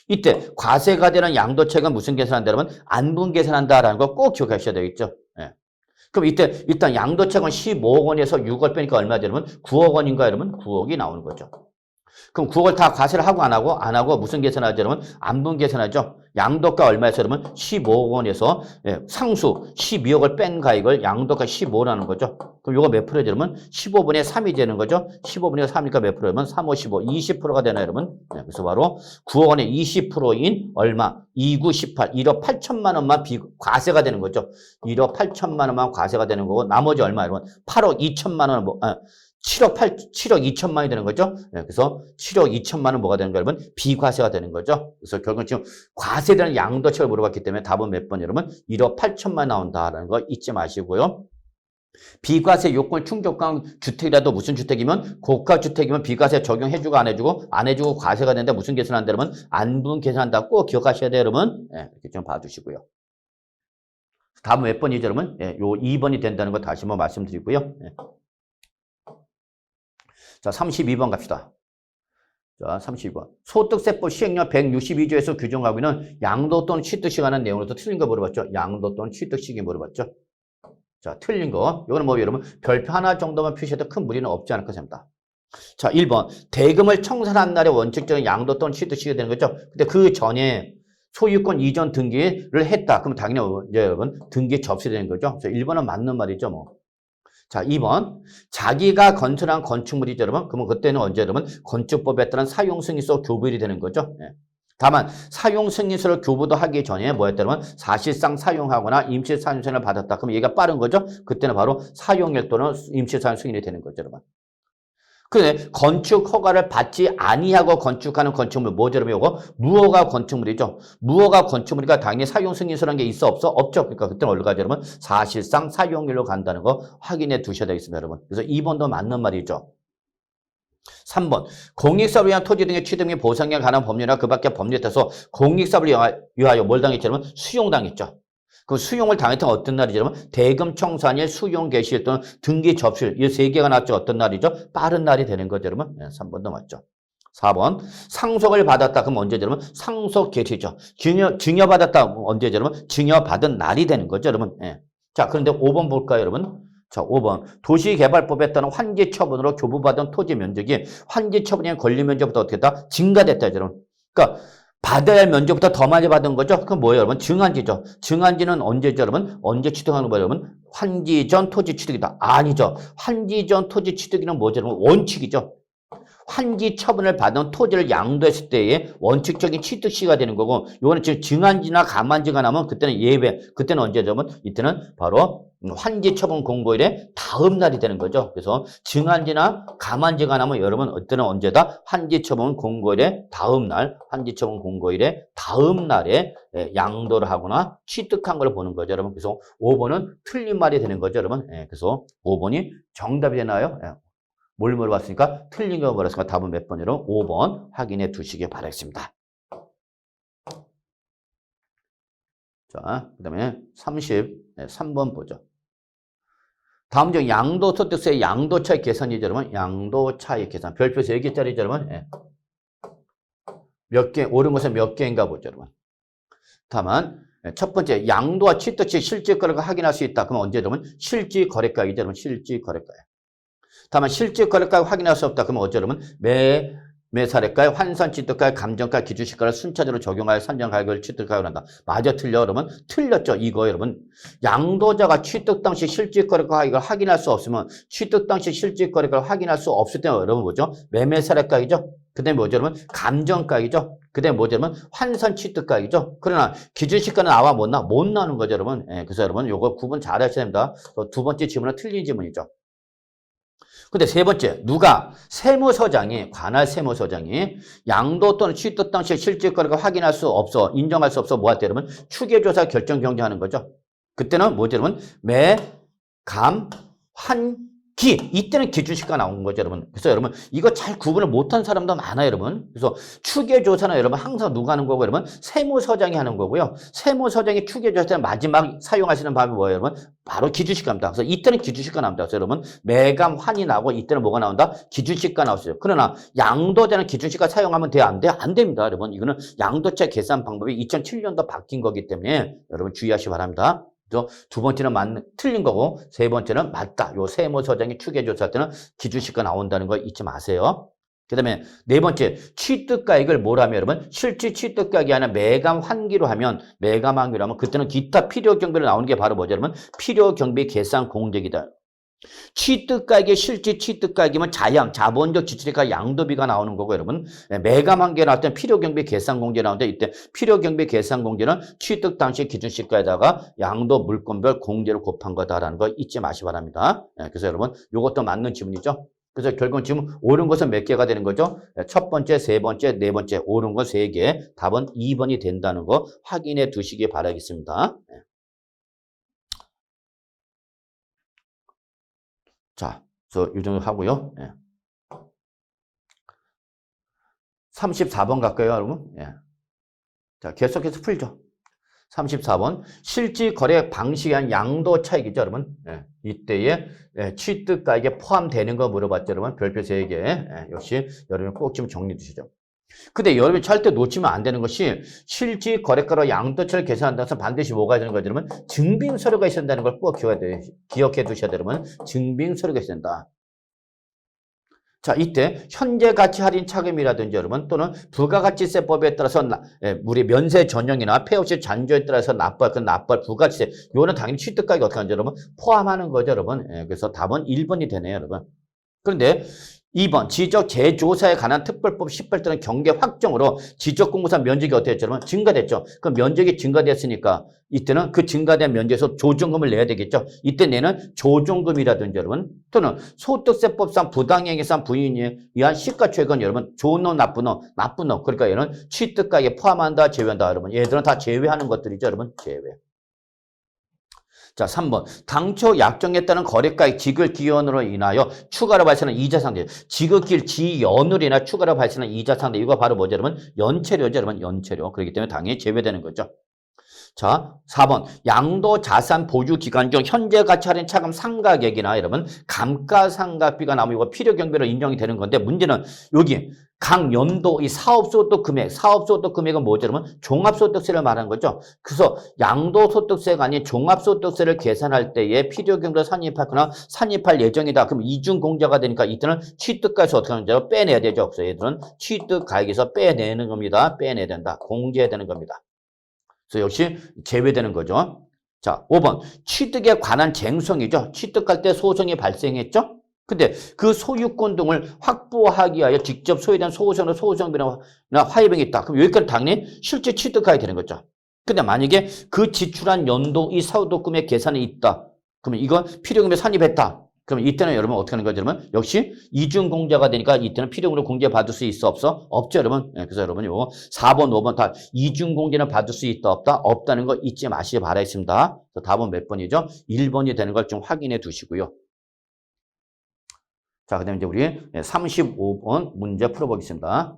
이때 과세가 되는 양도책은 무슨 계산한다, 여러분? 안분 계산한다라는 거 꼭 기억하셔야 되겠죠. 그럼 이때 일단 양도책은 15억 원에서 6억 빼니까 얼마죠, 여러분? 9억 원인가, 여러분? 9억이 나오는 거죠. 그럼 9억을 다 과세를 하고 안 하고 무슨 계산하죠, 여러분? 안분 계산하죠. 양도가 얼마에서 그러면 15억 원에서 상수 12억을 뺀 가액을 양도가 15라는 거죠. 그럼 이거 몇 프로죠? 그러면 15분의 3이 되는 거죠. 15분의 3이니까 몇 프로면 3, 5, 15, 20%가 되나요, 여러분? 그래서 바로 9억 원의 20%인 얼마? 2, 9, 18, 1억 8천만 원만 과세가 되는 거죠. 1억 8천만 원만 과세가 되는 거고 나머지 얼마, 여러분? 8억 2천만 원, 7억 2천만이 되는 거죠. 그래서 7억 2천만 원 뭐가 되는 거예요, 여러분? 비과세가 되는 거죠. 그래서 결국 지금 과세되는 양도책을 물어봤기 때문에 답은 몇 번, 여러분? 1억 8천만 나온다라는 거 잊지 마시고요. 비과세 요건 충족한 주택이라도 무슨 주택이면 고가 주택이면 비과세 적용해주고 안 해주고 과세가 되는데 무슨 계산한다 그러면 안분 계산한다 꼭 기억하셔야 돼요, 여러분. 이렇게 좀 봐주시고요. 답은 몇 번이죠, 여러분? 요 2번이 된다는 거 다시 한번 말씀드리고요. 자, 32번 갑시다. 자, 32번. 소득세법 시행령 162조에서 규정하고 있는 양도 또는 취득시 관한 내용으로도 틀린 거 물어봤죠. 양도 또는 취득시기 물어봤죠. 자, 틀린 거. 이거는 뭐 여러분 별표 하나 정도만 표시해도 큰 무리는 없지 않을까 생각합니다. 자, 1번. 대금을 청산한 날에 원칙적인 양도 또는 취득시기가 되는 거죠. 근데 그 전에 소유권 이전 등기를 했다. 그럼 당연히 이제 여러분 등기 접수되는 거죠. 그래서 1번은 맞는 말이죠, 뭐. 자, 2번. 자기가 건설한 건축물이죠, 여러분. 그러면 그때는 언제, 여러분? 건축법에 따른 사용승인서 교부일이 되는 거죠. 다만 사용승인서를 교부도 하기 전에 뭐였다, 여러분? 사실상 사용하거나 임시사용 승인을 받았다. 그럼 얘가 빠른 거죠? 그때는 바로 사용일 또는 임시사용 승인이 되는 거죠, 여러분. 근데 건축 허가를 받지 아니하고 건축하는 건축물 뭐죠, 여러분? 이거 무허가 건축물이죠. 무허가 건축물이니까 당연히 사용 승인서라는 게 있어 없어? 없죠. 그러니까 그때는 어디로 가죠, 여러분? 사실상 사용일로 간다는 거 확인해 두셔야 되겠습니다, 여러분. 그래서 2번도 맞는 말이죠. 3번. 공익사업을 위한 토지 등의 취득 및 보상에 관한 법률이나 그 밖의 법률에 따라서 공익사업을 위하여 뭘 당했죠, 여러분? 수용당했죠. 그 수용을 당했던 어떤 날이죠? 여러분? 대금 청산일, 수용 개시일 또는 등기 접수일. 이 세 개가 나왔죠. 어떤 날이죠? 빠른 날이 되는 거죠, 여러분. 3번도 맞죠. 4번. 상속을 받았다. 그럼 언제죠, 여러분? 상속 개시죠. 증여받았다. 언제죠, 여러분? 증여받은 날이 되는 거죠, 여러분. 자, 그런데 5번 볼까요, 여러분? 자, 5번. 도시개발법에 따른 환지 처분으로 교부받은 토지 면적이 환지 처분에 권리 면적보다 어떻게 했다? 증가됐다, 여러분. 그러니까 받아야 할 면적보다 더 많이 받은 거죠? 그럼 뭐예요, 여러분? 증한지죠. 증한지는 언제죠, 여러분? 언제 취득하는 거예요, 여러분? 환지 전 토지 취득이다. 아니죠. 환지 전 토지 취득이는 뭐죠, 여러분? 원칙이죠. 환지 처분을 받은 토지를 양도했을 때의 원칙적인 취득 시가 되는 거고, 이거는 지금 증한지나 감한지가 나면 그때는 예외. 그때는 언제죠, 여러분? 이때는 바로 환지 처분 공고일의 다음 날이 되는 거죠. 그래서 증한지나 감한지가 나면 여러분 이때는 언제다? 환지 처분 공고일의 다음 날, 환지 처분 공고일의 다음 날에 양도를 하거나 취득한 걸 보는 거죠, 여러분. 그래서 5번은 틀린 말이 되는 거죠, 여러분. 그래서 5번이 정답이 되나요? 뭘 물어봤으니까 틀린 거 물어봤으니까 답은 몇 번이로 5번 확인해 두시기 바라겠습니다. 자, 그 다음에 33번 보죠. 다음 중 양도소득세의 양도차익 계산이죠, 여러분. 양도차익 계산. 별표 3개짜리죠, 여러분. 몇 개, 옳은 것은 몇 개인가 보죠, 여러분. 다만, 첫 번째, 양도와 취득 시 실질 거래가 확인할 수 있다. 그럼 언제, 여러분? 실질 거래가이죠, 여러분. 실질 거래가요. 다만 실질 거래가를 확인할 수 없다. 그러면 어째 여러분? 매사례가에 환산 취득가에 감정가 기준시가를 순차적으로 적용하여 산정 가격을 취득하여 한다. 맞아, 틀려, 여러분? 틀렸죠. 이거 여러분. 양도자가 취득 당시 실질 거래가 가격을 확인할 수 없으면 취득 당시 실질 거래가를 확인할 수 없을 때는 여러분 뭐죠? 매매사례가이죠. 그다음에 뭐죠, 여러분? 감정가이죠. 그다음에 뭐죠, 여러분? 환산 취득가이죠. 그러나 기준시가는 나와 못 나오는 거죠, 여러분. 그래서 여러분 요거 구분 잘 하셔야 됩니다. 두 번째 지문은 틀린 지문이죠. 근데 세 번째, 누가 세무서장이, 관할 세무서장이 양도 또는 취득 당시 실질 거래가 확인할 수 없어, 인정할 수 없어, 뭐 할 때, 여러분? 추계조사 결정 경쟁하는 거죠. 그때는 뭐죠, 여러분? 매, 감, 환, 기. 이때는 기준시가 나온 거죠, 여러분. 그래서 여러분, 이거 잘 구분을 못한 사람도 많아요, 여러분. 그래서 추계조사는 여러분 항상 누가 하는 거고, 여러분? 세무서장이 하는 거고요. 세무서장이 추계조사는 마지막 사용하시는 방법이 뭐예요, 여러분? 바로 기준시가입니다. 그래서 이때는 기준시가 나옵니다. 그래서 여러분, 매감, 환이 나오고 이때는 뭐가 나온다? 기준시가 나왔어요. 그러나 양도자는 기준시가 사용하면 돼요? 안 돼요? 안 됩니다, 여러분. 이거는 양도차 계산 방법이 2007년도 바뀐 거기 때문에 여러분 주의하시기 바랍니다. 두 번째는 틀린 거고 세 번째는 맞다. 요 세무서장이 추계조사할 때는 기준시가 나온다는 거 잊지 마세요. 그다음에 네 번째, 취득가액을 뭐라면 여러분? 실질 취득가액이 아니라 매감 환기로 하면 그때는 기타 필요 경비로 나오는 게 바로 뭐죠, 여러분? 필요 경비 계산 공제이다. 취득가액의 실질 취득가액이면 자본적 지출액과 양도비가 나오는 거고 여러분. 매감 환기에 나올 때 필요 경비 계산 공제 나오는데 이때 필요 경비 계산 공제는 취득 당시 기준 시가에다가 양도 물건별 공제를 곱한 거다라는 거 잊지 마시기 바랍니다. 그래서 여러분 이것도 맞는 지문이죠. 그래서 결국은 지금 옳은 것은 몇 개가 되는 거죠? 첫 번째, 세 번째, 네 번째, 옳은 건 세 개. 답은 2번이 된다는 거 확인해 두시기 바라겠습니다. 자, 그래서 이 정도 하고요. 34번 갈까요, 여러분? 자, 계속해서 풀죠. 34번. 실질 거래 방식에 한 양도 차익이죠, 여러분. 이때에 취득가액에 포함되는 거 물어봤죠, 여러분. 별표 3개. 역시 여러분 꼭 좀 정리해 주시죠. 근데 여러분이 절대 놓치면 안 되는 것이 실질 거래가로 양도차를 계산한다고 해서 반드시 뭐가 되는 거죠, 여러분? 증빙서류가 있어야 된다는 걸 꼭 기억해 두셔야 돼요, 여러분. 증빙서류가 있어야 된다. 자, 이때 현재 가치 할인 차감이라든지 여러분 또는 부가가치세법에 따라서 우리 면세 전형이나 폐업시 잔조에 따라서 납부할 부가가치세 이거는 당연히 취득가액이 어떻게 하는지 여러분 포함하는 거죠, 여러분. 그래서 답은 1번이 되네요, 여러분. 그런데 2번 지적 재조사에 관한 특별법 18조는 경계 확정으로 지적공무사 면적이 어떻게 됐죠? 여러분? 증가됐죠. 그 면적이 증가됐으니까 이때는 그 증가된 면적에서 조정금을 내야 되겠죠. 이때 내는 조정금이라든지 여러분 또는 소득세법상 부당행위상 부인에 의한 시가총액은 여러분 좋은 놈 나쁜 놈 그러니까 얘는 취득가액에 포함한다 제외한다 여러분. 얘들은 다 제외하는 것들이죠, 여러분. 제외. 자, 3번. 당초 약정했다는 거래가액 지급기연으로 인하여 추가로 발생하는 이자상대. 지급기일 지연으로 인하여 추가로 발생하는 이자상대. 이거 바로 뭐죠, 여러분? 연체료죠, 여러분. 연체료. 그렇기 때문에 당연히 제외되는 거죠. 자, 4번. 양도자산 보유 기간 중 현재 가치 할인 차감 상각액이나 여러분 감가상각비가 나오면 이거 필요경비로 인정이 되는 건데 문제는 여기 각 연도 이 사업소득 금액은 뭐죠, 여러분? 종합소득세를 말하는 거죠. 그래서 양도소득세가 아닌 종합소득세를 계산할 때에 필요경비로 산입할 예정이다. 그럼 이중공제가 되니까 이때는 취득가에서 어떻게 하는지 빼내야 되죠. 그래서 얘들은 취득가액에서 빼내는 겁니다. 빼내야 된다. 공제해야 되는 겁니다. 그래서 역시 제외되는 거죠. 자, 5번. 취득에 관한 쟁송이죠. 취득할 때 소송이 발생했죠. 근데 그 소유권 등을 확보하기 위하여 직접 소유된 소송으로 소송비나 화해병이 있다. 그럼 여기까지 당연히 실제 취득하게 되는 거죠. 근데 만약에 그 지출한 연도 이 사도금액 계산이 있다. 그러면 이건 필요금에 산입했다. 그러면 이때는 여러분 어떻게 하는 거죠, 여러분? 역시 이중공제가 되니까 이때는 필요금으로 공제받을 수 있어, 없어? 없죠, 여러분? 그래서 여러분 요거 4번, 5번 다 이중공제는 받을 수 있다, 없다? 없다는 거 잊지 마시기 바라겠습니다. 그래서 답은 몇 번이죠? 1번이 되는 걸 좀 확인해 두시고요. 자, 그 다음에 이제 우리 35번 문제 풀어보겠습니다.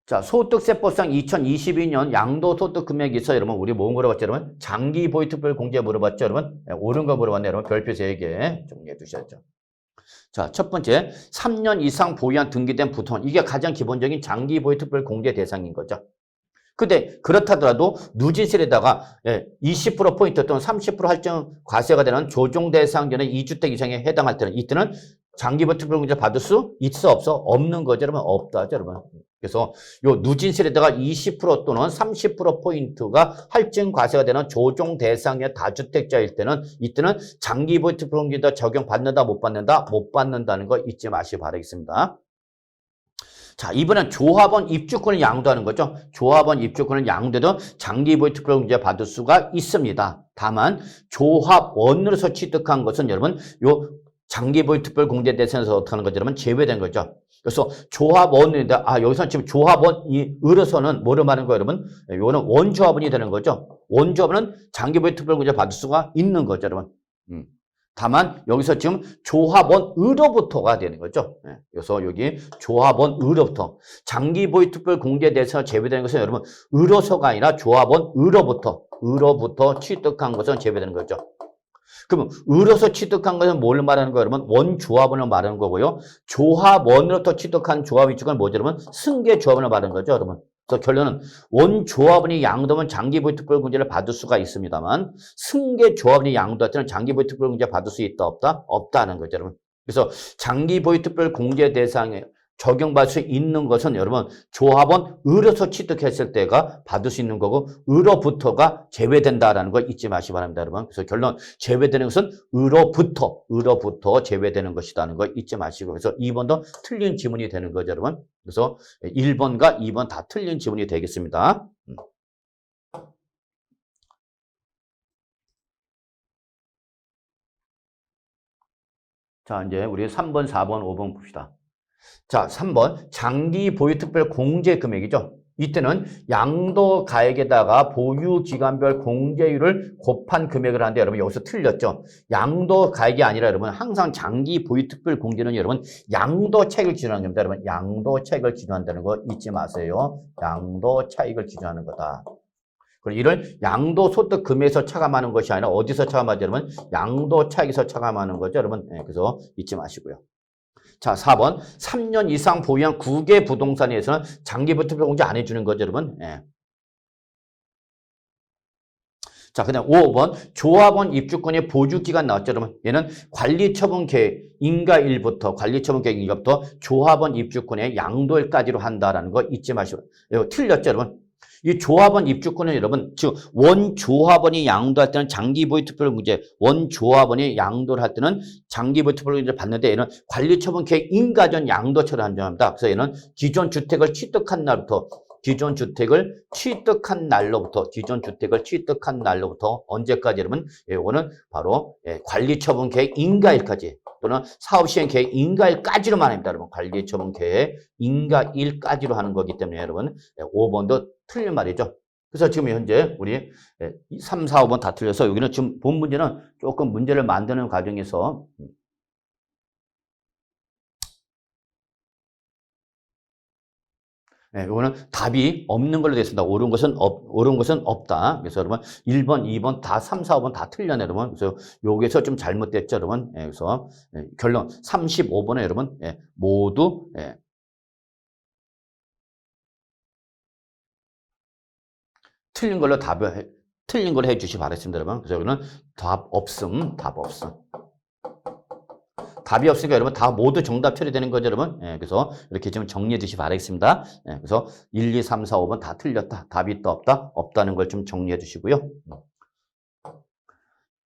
자, 소득세법상 2022년 양도소득 금액이 있어 여러분 우리 뭐 물어봤죠, 여러분? 장기 보유특별 공제 물어봤죠, 여러분? 옳은 거 물어봤네요, 여러분. 별표 3개 정리해 두셨죠. 자, 첫 번째 3년 이상 보유한 등기된 부ton 이게 가장 기본적인 장기 보유특별 공제 대상인 거죠. 근데 그렇다더라도 누진세에다가 20%포인트 또는 30% 할증 과세가 되는 조정 대상전에 2주택 이상에 해당할 때는 이때는 장기보 특별공제 받을 수 있어 없어? 없는 거죠, 여러분. 없다죠, 여러분. 그래서 요 누진세에다가 20% 또는 30%포인트가 할증 과세가 되는 조정 대상의 다주택자일 때는 이때는 장기보 특별공제도 적용받는다 못 받는다? 못 받는다는 거 잊지 마시기 바라겠습니다. 자, 이번엔 조합원 입주권을 양도하는 거죠. 조합원 입주권을 양도해도 장기보유 특별공제 받을 수가 있습니다. 다만 조합원으로서 취득한 것은 여러분 요 장기보유 특별공제 대상에서 어떻게 하는 거죠, 여러분? 제외된 거죠. 그래서 조합원인데 여기서 지금 조합원으로서는 뭐를 말하는 거예요, 여러분? 이거는 원조합원이 되는 거죠. 원조합원은 장기보유 특별공제 받을 수가 있는 거죠, 여러분. 다만 여기서 지금 조합원으로부터가 되는 거죠. 그래서 여기 조합원으로부터 장기 보유 특별 공제 대상에서 제외되는 것은 여러분 으로서가 아니라 조합원으로부터 취득한 것은 제외되는 거죠. 그러면 으로서 취득한 것은 뭘 말하는 거예요, 여러분? 원조합원을 말하는 거고요. 조합원으로부터 취득한 조합 입주권은 뭐죠, 여러분? 승계 조합원을 말하는 거죠, 여러분. 그래서 결론은 원조합원이 양도하면 장기보유 특별공제를 받을 수가 있습니다만 승계조합원이 양도할 때는 장기보유 특별공제 받을 수 있다 없다? 없다는 거죠, 여러분. 그래서 장기보유특별 공제 대상에 적용받을 수 있는 것은 여러분 조합원 의료소 취득했을 때가 받을 수 있는 거고 의료부터가 제외된다라는 거 잊지 마시기 바랍니다, 여러분. 그래서 결론 제외되는 것은 의료부터 제외되는 것이라는 거 잊지 마시고 그래서 2번도 틀린 지문이 되는 거죠, 여러분. 그래서 1번과 2번 다 틀린 지문이 되겠습니다. 자, 이제 우리 3번, 4번, 5번 봅시다. 자, 3번 장기 보유특별 공제 금액이죠. 이때는 양도가액에다가 보유기간별 공제율을 곱한 금액을 하는데 여러분 여기서 틀렸죠. 양도가액이 아니라 여러분 항상 장기 보유특별 공제는 여러분 양도차익을 기준하는 겁니다. 여러분 양도차익을 기준한다는 거 잊지 마세요. 양도차익을 기준하는 거다. 그리고 이를 양도소득금에서 차감하는 것이 아니라 어디서 차감하죠, 여러분? 양도차익에서 차감하는 거죠, 여러분. 네, 그래서 잊지 마시고요. 자, 4번. 3년 이상 보유한 9개 부동산에 대해서는 장기보유특별 공제 안 해주는 거죠, 여러분. 예. 자, 그 다음 5번. 조합원 입주권의 보유기간 나왔죠, 여러분. 얘는 관리처분계획 인가일부터 관리처분계획 인가부터 조합원 입주권의 양도일까지로 한다라는 거 잊지 마시고. 이거 틀렸죠, 여러분. 이 조합원 입주권은 여러분, 즉 원조합원이 양도할 때는 장기보유특별 공제, 원조합원이 양도를 할 때는 장기보유특별 공제를 받는데 얘는 관리처분 계획 인가전 양도처를 한정합니다. 그래서 얘는 기존 주택을 취득한 날부터 언제까지 여러분? 이거는 바로 관리처분 계획 인가일까지 또는 사업시행 계획 인가일까지로만 합니다, 여러분. 관리처분 계획 인가일까지로 하는 거기 때문에 여러분 5번도 틀린 말이죠. 그래서 지금 현재 우리 3, 4, 5번 다 틀려서 여기는 지금 본 문제는 조금 문제를 만드는 과정에서 네, 이거는 답이 없는 걸로 되어 있습니다. 옳은 것은 없다. 그래서 여러분 1번, 2번 다 3, 4, 5번 다 틀렸네, 여러분. 그래서 여기서 좀 잘못됐죠, 여러분. 네, 그래서 결론 35번에 여러분 모두 틀린 걸로 틀린 걸 해주시 바랬습니다, 여러분. 그래서 여기는 답 없음. 답이 없으니까 여러분 다 모두 정답 처리되는 거죠, 여러분. 그래서 이렇게 좀 정리해 주시 바라겠습니다. 그래서 1, 2, 3, 4, 5번 다 틀렸다. 답이 있다, 없다? 없다는 걸 좀 정리해 주시고요.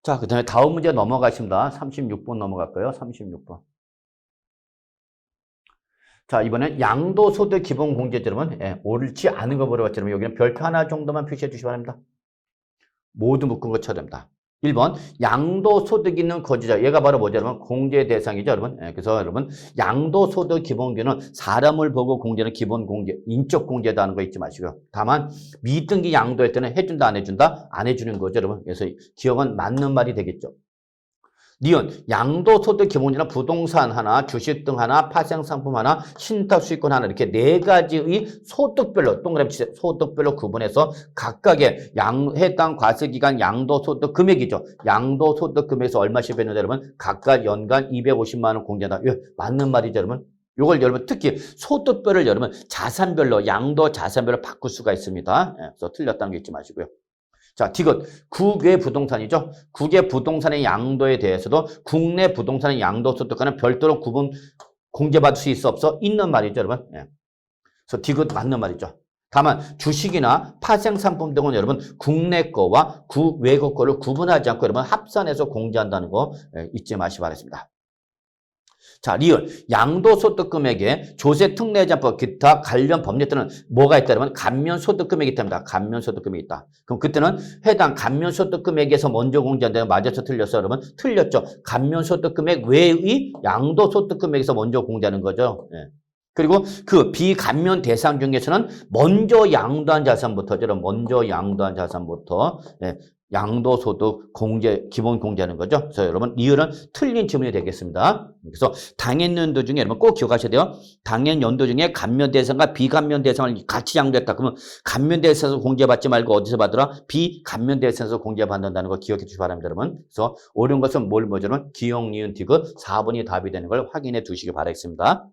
자, 그 다음에 다음 문제 넘어가십니다. 36번 넘어갈까요? 36번. 자, 이번엔 양도소득 기본공제죠, 여러분. 옳지 않은 거 물어봤죠, 여러분. 여기는 별표 하나 정도만 표시해 주시기 바랍니다. 모두 묶은 거 쳐야 됩니다. 1번 양도소득 있는 거주자. 얘가 바로 뭐죠, 여러분? 공제 대상이죠, 여러분. 그래서 여러분 양도소득 기본공제는 사람을 보고 공제는 기본공제, 인적 공제다 하는 거 잊지 마시고요. 다만 미등기 양도할 때는 해준다, 안 해준다? 안 해주는 거죠, 여러분. 그래서 기억은 맞는 말이 되겠죠. 니은 양도소득 기본이나 부동산 하나, 주식 등 하나, 파생상품 하나, 신탁수익권 하나 이렇게 네 가지의 소득별로 동그라미 치세요. 소득별로 구분해서 각각의 해당 과세기간 양도소득 금액이죠. 양도소득 금액에서 얼마씩 받는다, 여러분? 각각 연간 250만 원 공제한다. 맞는 말이죠, 여러분. 요걸 여러분 특히 소득별을 여러분 자산별로 양도 자산별로 바꿀 수가 있습니다. 그래서 틀렸다는 거 잊지 마시고요. 자, 디귿. 국외 부동산이죠. 국외 부동산의 양도에 대해서도 국내 부동산의 양도소득과는 별도로 구분 공제받을 수 있어 없어? 있는 말이죠, 여러분. 그래서 디귿 맞는 말이죠. 다만 주식이나 파생상품 등은 여러분 국내 거와 국외 거를 구분하지 않고 여러분 합산해서 공제한다는 거 잊지 마시기 바랍니다. 자, 리을 양도소득금액에 조세특례자법 기타 관련 법률 때는 뭐가 있다 그러면 감면소득금액이 있답니다. 감면소득금액이 있다. 그럼 그때는 해당 감면소득금액에서 먼저 공제한다면 맞아서 틀렸어요, 여러분? 틀렸죠. 감면소득금액 외의 양도소득금액에서 먼저 공제하는 거죠. 그리고 그 비감면 대상 중에서는 먼저 양도한 자산부터 양도소득 공제, 기본 공제하는 거죠. 그래서 여러분, 리을은 틀린 지문이 되겠습니다. 그래서 당연연도 중에 여러분 꼭 기억하셔야 돼요. 당연연도 중에 감면 대상과 비감면 대상을 같이 양도했다. 그러면 감면 대상에서 공제받지 말고 어디서 받으라? 비감면 대상에서 공제받는다는 거 기억해 주시기 바랍니다, 여러분. 그래서 옳은 것은 뭐죠? 기역, 니은, 디귿 4번이 답이 되는 걸 확인해 두시기 바라겠습니다.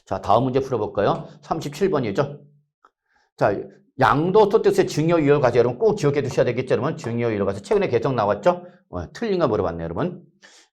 자, 다음 문제 풀어볼까요? 37번이죠. 자, 양도소득세 증여유효 과세 여러분 꼭 기억해 두셔야 되겠죠, 여러분. 증여유효 과세 최근에 개정 나왔죠? 틀린 거 물어봤네요, 여러분.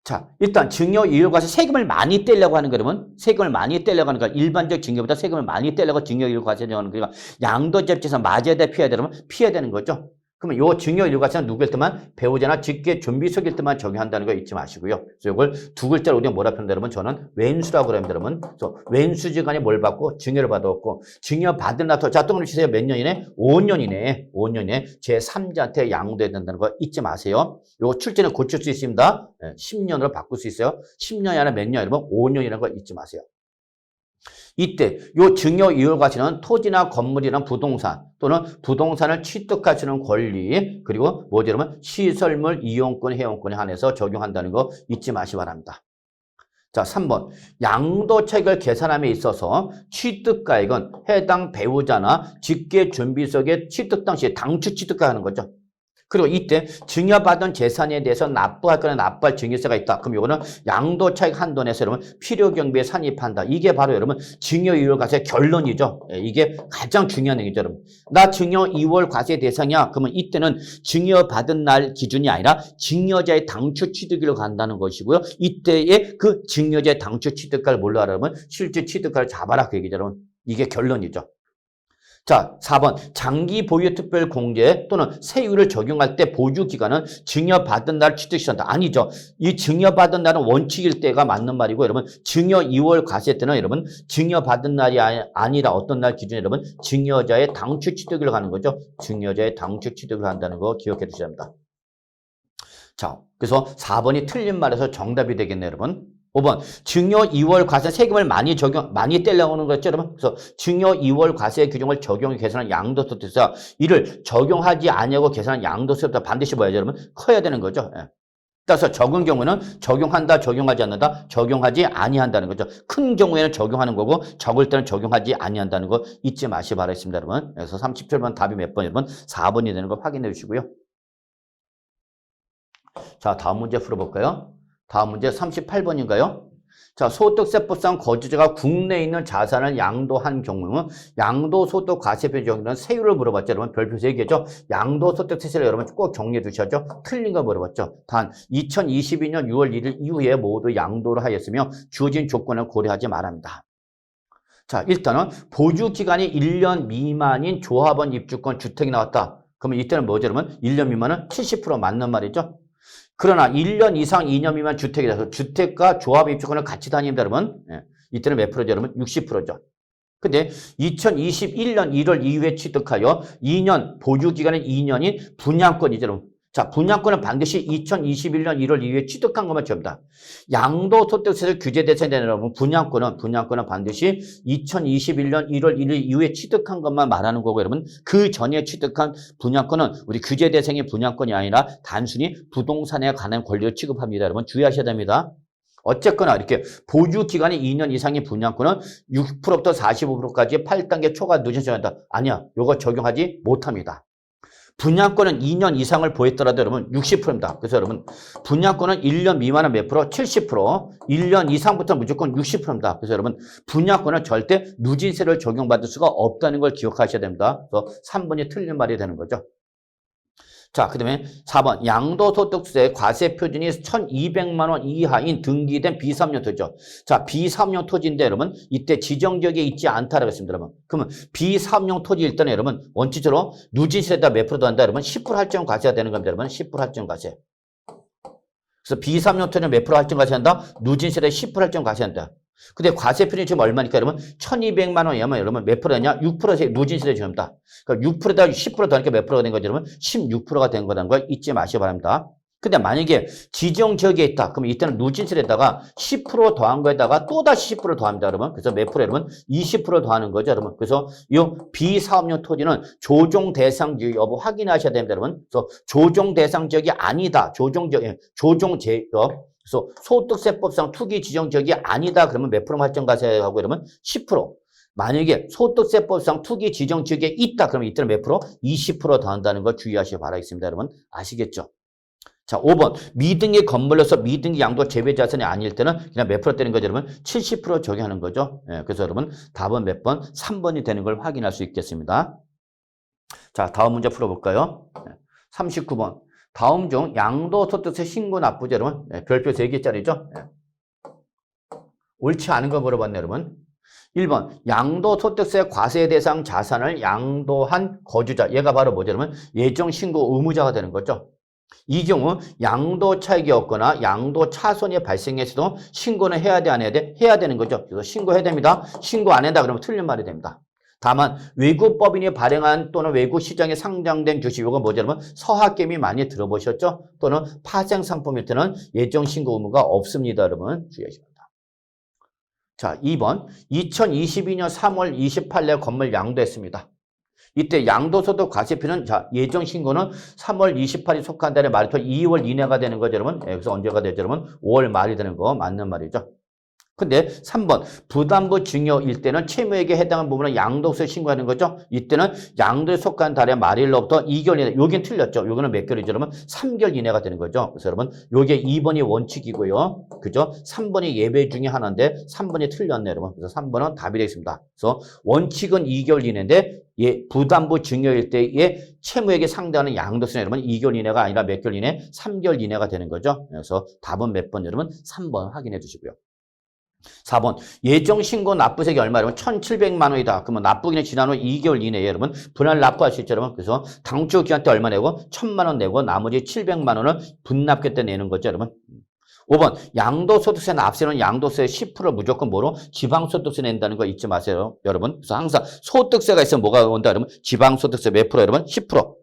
자, 일단 증여 이율과세 세금을 많이 떼려고 하는 거라면 세금을 많이 떼려고 하는 거 일반적 증여보다 세금을 많이 떼려고 증여 이율과세를 하는 거니까 양도재입에서 맞아야 돼 피해야 되면 피해야 되는 거죠. 그러면 요 증여 이율과세는 누구일 때만 배우자나 직계 준비속일 때만 적용한다는 거 잊지 마시고요. 그래서 이걸 두 글자로 우리가 뭐라 표현한다 그러면 저는 왼수라고 그럽니다. 여러분. 그래서 왼수지간에 뭘 받고 증여를 받았고 증여 받은 나토 자 똥을 치세요. 몇 년이네? 5년이네. 5년이네. 제3자한테 양도해야 된다는 거 잊지 마세요. 요거 출제는 고칠 수 있습니다. 10년으로 바꿀 수 있어요. 10년이 아니라 몇 년? 여러분 5년이라는 거 잊지 마세요. 이때 요 증여 이율과세는 토지나 건물이나 부동산 또는 부동산을 취득할 수 있는 권리 그리고 뭐지 여러분 시설물 이용권 회원권에 한해서 적용한다는 거 잊지 마시기 바랍니다. 자, 3번 양도차익을 계산함에 있어서 취득가액은 해당 배우자나 직계준비속의 취득 당시 당초 취득가하는 거죠. 그리고 이때 증여받은 재산에 대해서 납부할 거나 납부할 증여세가 있다. 그럼 이거는 양도차익 한도 내에서 여러분 필요경비에 산입한다. 이게 바로 여러분 증여이율과세 결론이죠. 이게 가장 중요한 얘기죠. 여러분. 나 증여 2월 과세 대상이야. 그러면 이때는 증여받은 날 기준이 아니라 증여자의 당초 취득일로 간다는 것이고요. 이때의 그 증여자의 당초 취득가를 뭘로 하려면 실제 취득가를 잡아라. 그 얘기죠. 여러분. 이게 결론이죠. 자, 4번 장기 보유 특별 공제 또는 세율을 적용할 때 보유 기간은 증여받은 날 취득시한다. 아니죠. 이 증여받은 날은 원칙일 때가 맞는 말이고 여러분 증여 2월 과세 때는 여러분 증여받은 날이 아니라 어떤 날 기준에 여러분 증여자의 당초 취득을 가는 거죠. 증여자의 당초 취득을 한다는 거 기억해 두셔야 합니다. 자, 그래서 4번이 틀린 말에서 정답이 되겠네요, 여러분. 5번 증여 2월 과세 세금을 많이 떼려고 하는 거죠, 여러분. 그래서 증여 2월 과세 규정을 적용 계산한 양도소득세가 이를 적용하지 아니하고 계산한 양도세보다 반드시 뭐야죠, 여러분? 커야 되는 거죠. 예. 따라서 적은 경우는 적용한다, 적용하지 않는다, 적용하지 아니한다는 거죠. 큰 경우에는 적용하는 거고 적을 때는 적용하지 아니한다는 거 잊지 마시기 바라겠습니다, 여러분. 그래서 37번 답이 몇 번, 여러분? 4번이 되는 거 확인해 주시고요. 자, 다음 문제 풀어볼까요? 다음 문제 38번인가요? 자, 소득세법상 거주자가 국내에 있는 자산을 양도한 경우는 양도소득 과세표 적용되는 세율을 물어봤죠. 여러분 별표 3개죠. 양도소득세를 여러분 꼭 정리해 두셔야죠. 틀린 거 물어봤죠. 단 2022년 6월 1일 이후에 모두 양도를 하였으며 주어진 조건을 고려하지 말합니다. 자, 일단은 보유기간이 1년 미만인 조합원 입주권 주택이 나왔다. 그러면 이때는 뭐죠, 여러분? 1년 미만은 70% 맞는 말이죠. 그러나 1년 이상 2년 미만 주택이라서 주택과 조합 입주권을 같이 다닙니다, 여러분. 예. 이때는 몇 프로죠, 여러분? 60%죠. 근데 2021년 1월 이후에 취득하여 2년, 보유기간은 2년인 분양권이죠, 여러분. 자, 분양권은 반드시 2021년 1월 이후에 취득한 것만 지합니다. 양도소득세를 규제 대상이 되는 여러분, 분양권은 반드시 2021년 1월 1일 이후에 취득한 것만 말하는 거고, 여러분. 그 전에 취득한 분양권은 우리 규제 대상의 분양권이 아니라 단순히 부동산에 관한 권리를 취급합니다. 여러분, 주의하셔야 됩니다. 어쨌거나 이렇게 보유 기간이 2년 이상의 분양권은 6%부터 45%까지 8단계 초과 누진 적용한다. 아니야. 요거 적용하지 못합니다. 분양권은 2년 이상을 보였더라도 여러분 60%입니다. 그래서 여러분 분양권은 1년 미만은 몇 프로? 70%. 1년 이상부터 무조건 60%입니다. 그래서 여러분 분양권은 절대 누진세를 적용받을 수가 없다는 걸 기억하셔야 됩니다. 그래서 3번이 틀린 말이 되는 거죠. 자, 그 다음에 4번 양도소득세 과세 표준이 1,200만 원 이하인 등기된 비사업용 토지죠. 자, 비사업용 토지인데 여러분 이때 지정지역에 있지 않다라고 했습니다, 여러분. 그러면 비사업용 토지 일단 여러분 원칙적으로 누진세에다 몇 프로 더한다, 여러분 10% 할증 과세가 되는 겁니다, 여러분. 10% 할증 과세. 그래서 비사업용 토지는 몇 프로 할증 과세한다? 누진세에 10% 할증 과세한다. 근데 과세 표준이 지금 얼마니까 여러분? 1,200만 원이면 여러분 몇 프로냐? 6%세 누진세를 지급합니다. 그러니까 6%다 10% 더하니까 몇 프로가 된 거죠, 여러분? 16%가 된 거라는 걸 잊지 마시기 바랍니다. 근데 만약에 지정 지역에 있다. 그러면 이때는 누진세에다가 10% 더한 거에다가 또다시 10% 더합니다, 여러분. 그래서 몇 프로 여러분? 20% 더하는 거죠, 여러분. 그래서 이 비사업용 토지는 조정 대상 지역 여부 확인하셔야 됩니다, 여러분. 그래서 조정 대상 지역이 아니다. 조정 지역 그래서 소득세법상 투기 지정 지역이 아니다. 그러면 몇 프로 할증과세하고 이러면 10%. 만약에 소득세법상 투기 지정 지역에 있다. 그러면 이때는 몇 프로? 20% 더한다는 걸 주의하시기 바라겠습니다, 여러분. 아시겠죠? 자, 5번. 미등기 건물로서 미등기 양도 제외 자산이 아닐 때는 그냥 몇 프로 되는 거죠, 여러분? 70% 적용하는 거죠. 예, 그래서 여러분 답은 몇 번? 3번이 되는 걸 확인할 수 있겠습니다. 자, 다음 문제 풀어볼까요? 39번. 다음 중 양도소득세 신고 납부제 여러분 별표 3개짜리죠. 옳지 않은 거 물어봤네 여러분. 1번 양도소득세 과세 대상 자산을 양도한 거주자 얘가 바로 뭐죠 여러분? 예정신고 의무자가 되는 거죠. 이 경우 양도 차익이 없거나 양도 차손이 발생했어도 신고는 해야 돼 안 해야 돼? 해야 되는 거죠. 그래서 신고해야 됩니다. 신고 안 한다 그러면 틀린 말이 됩니다. 다만 외국법인이 발행한 또는 외국 시장에 상장된 주식 이건 뭐죠 여러분? 서학개미 많이 들어보셨죠? 또는 파생상품일 때는 예정신고 의무가 없습니다. 여러분 주의하시기 바랍니다. 자 2번 2022년 3월 28일 건물 양도했습니다. 이때 양도소득 과세표는 자 예정신고는 3월 28일이 속한 달에 말부터 2월 이내가 되는 거죠 여러분. 여기서 언제가 되죠 여러분? 5월 말이 되는 거 맞는 말이죠. 근데 3번 부담부 증여일 때는 채무액에 해당하는 부분은 양도세 신고하는 거죠. 이때는 양도에 속한 달의 말일로부터 2개월 이내. 여긴 틀렸죠. 여기는 몇 개월이죠 여러분? 3개월 이내가 되는 거죠. 그래서 여러분 요게 2번이 원칙이고요. 그죠? 3번이 예외 중에 하나인데 3번이 틀렸네 여러분. 그래서 3번은 답이 되겠습니다. 그래서 원칙은 2개월 이내인데 부담부 증여일 때의 채무액에 상당하는 양도세는 여러분 2개월 이내가 아니라 몇 개월 이내? 3개월 이내가 되는 거죠. 그래서 답은 몇 번 여러분? 3번 확인해 주시고요. 4번 예정신고 납부세액이 얼마냐면 1,700만 원이다. 그러면 납부기는 지난 후 2개월 이내에 여러분 분할 납부할 수 있죠 여러분. 그래서 당초 기한 때 얼마 내고 1,000만 원 내고 나머지 700만 원을 분납기 때 내는 거죠 여러분. 5번 양도소득세 납세는 양도세 10% 무조건 뭐로? 지방소득세 낸다는 거 잊지 마세요 여러분. 그래서 항상 소득세가 있으면 뭐가 온다 여러분? 지방소득세 몇 프로 여러분? 10%.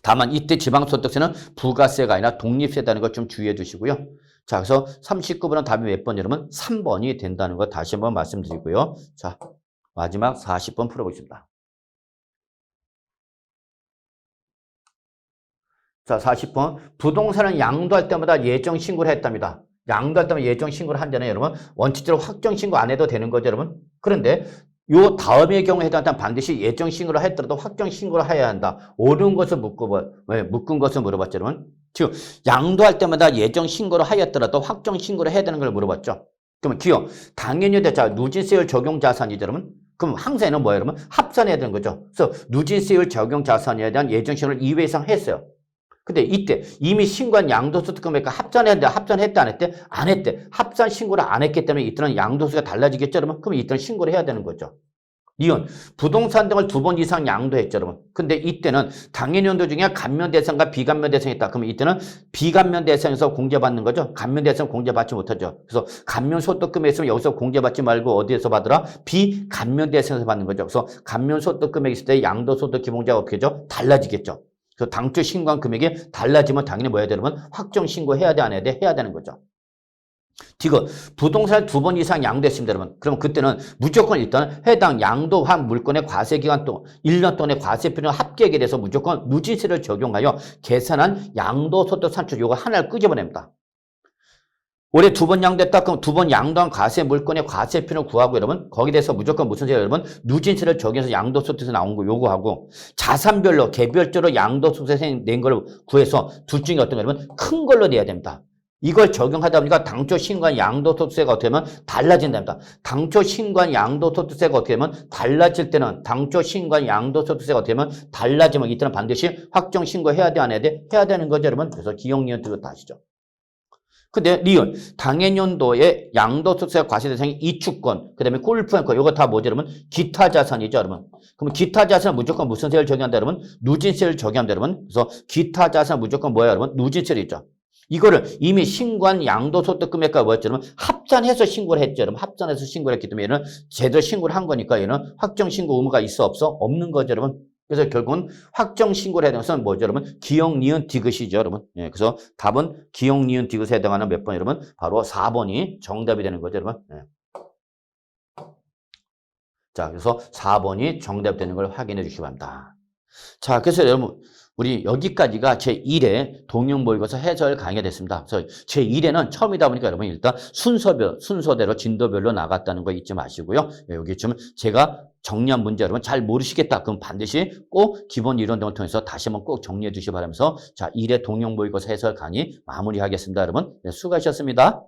다만 이때 지방소득세는 부가세가 아니라 독립세다는 거 좀 주의해 주시고요. 자, 그래서 39번은 답이 몇 번 여러분? 3번이 된다는 거 다시 한번 말씀드리고요. 자, 마지막 40번 풀어보겠습니다. 자, 40번. 부동산을 양도할 때마다 예정 신고를 했답니다. 양도할 때마다 예정 신고를 한다는 여러분 원칙적으로 확정 신고 안 해도 되는 거죠, 여러분. 그런데 요 다음의 경우에 해당한다면 반드시 예정 신고를 했더라도 확정 신고를 해야 한다. 옳은 것을 묶은 것을 물어봤죠, 여러분. 즉 양도할 때마다 예정 신고를 하였더라도 확정 신고를 해야 되는 걸 물어봤죠. 그러면 기억 당연히 자 누진세율 적용 자산이죠, 여러분. 그럼 항상 얘는 뭐예요, 여러분? 합산해야 되는 거죠. 그래서 누진세율 적용 자산에 대한 예정 신고를 2회 이상 했어요. 근데 이때 이미 신고한 양도소득 금액과 합산했는데 합산했대 안 했대? 안 했대. 합산 신고를 안 했기 때문에 이때는 양도세가 달라지겠죠, 여러분? 그럼 이때는 신고를 해야 되는 거죠. 이혼, 부동산 등을 2번 이상 양도했죠, 여러분. 근데 이때는 당연연도 중에 감면 대상과 비감면 대상이 있다. 그러면 이때는 비감면 대상에서 공제받는 거죠. 감면 대상 공제받지 못하죠. 그래서 감면 소득금액 있으면 여기서 공제받지 말고 어디에서 받으라? 비감면 대상에서 받는 거죠. 그래서 감면 소득금액 있을 때 양도소득 기본자가 어떻게 죠? 달라지겠죠. 그래서 당초 신고한 금액이 달라지면 당연히 뭐 해야 되냐면 확정 신고해야 돼 안 해야 돼? 해야 되는 거죠. 지금 부동산을 2번 이상 양도했습니다, 여러분. 그러면 그때는 무조건 일단 해당 양도한 물건의 과세기간 동안 1년 동안의 과세표는 합계액에 대해서 무조건 누진세를 적용하여 계산한 양도소득 산출 요거 하나를 끄집어냅니다. 올해 2번 양도했다 그럼 2번 양도한 과세 물건의 과세표를 구하고 여러분 거기에 대해서 무조건 무슨 세요 여러분? 누진세를 적용해서 양도소득세 나온 거 요구하고 자산별로 개별적으로 양도소득세 낸 걸 구해서 둘 중에 어떤 거 여러분? 큰 걸로 내야 됩니다. 이걸 적용하다 보니까 당초 신고한 양도소득세가 어떻게 되면 달라진답니다. 당초 신고한 양도소득세가 어떻게 되면 달라질 때는 당초 신고한 양도소득세가 어떻게 되면 달라지면 이때는 반드시 확정 신고해야 돼 안 해야 돼? 해야 되는 거죠 여러분. 그래서 기억 니은 뜻 아시죠? 근데 리은 당해년도에 양도소득세 과세 대상이 이축권, 그다음에 골프앤커 이거 다 뭐죠 여러분? 기타 자산이죠 여러분. 그럼 기타 자산은 무조건 무슨 세율 적용한다 여러분? 누진세를 적용한다 여러분. 그래서 기타 자산은 무조건 뭐야 여러분? 누진세를 있죠. 이거를 이미 신고한 양도소득 금액과 뭐였죠 여러분? 합산해서 신고를 했죠 여러분. 합산해서 신고를 했기 때문에 얘는 제대로 신고를 한 거니까 얘는 확정 신고 의무가 있어 없어? 없는 거죠 여러분. 그래서 결국은 확정 신고를 해야 되는 것은 뭐죠, 여러분? 기억, 니은, 디귿이죠, 여러분. 예, 그래서 답은 기억, 니은, 디귿에 해당하는 몇 번, 여러분? 바로 4번이 정답이 되는 거죠, 여러분. 예. 자, 그래서 4번이 정답이 되는 걸 확인해 주시기 바랍니다. 자, 그래서 여러분, 우리 여기까지가 제1회 동영모의고사 해설 강의가 됐습니다. 그래서 제1회는 처음이다 보니까 여러분 일단 순서대로 진도별로 나갔다는 거 잊지 마시고요. 여기 좀 제가 정리한 문제 여러분 잘 모르시겠다. 그럼 반드시 꼭 기본 이론 등을 통해서 다시 한번 꼭 정리해 주시기 바라면서 자, 1회 동영모의고사 해설 강의 마무리하겠습니다. 여러분. 네, 수고하셨습니다.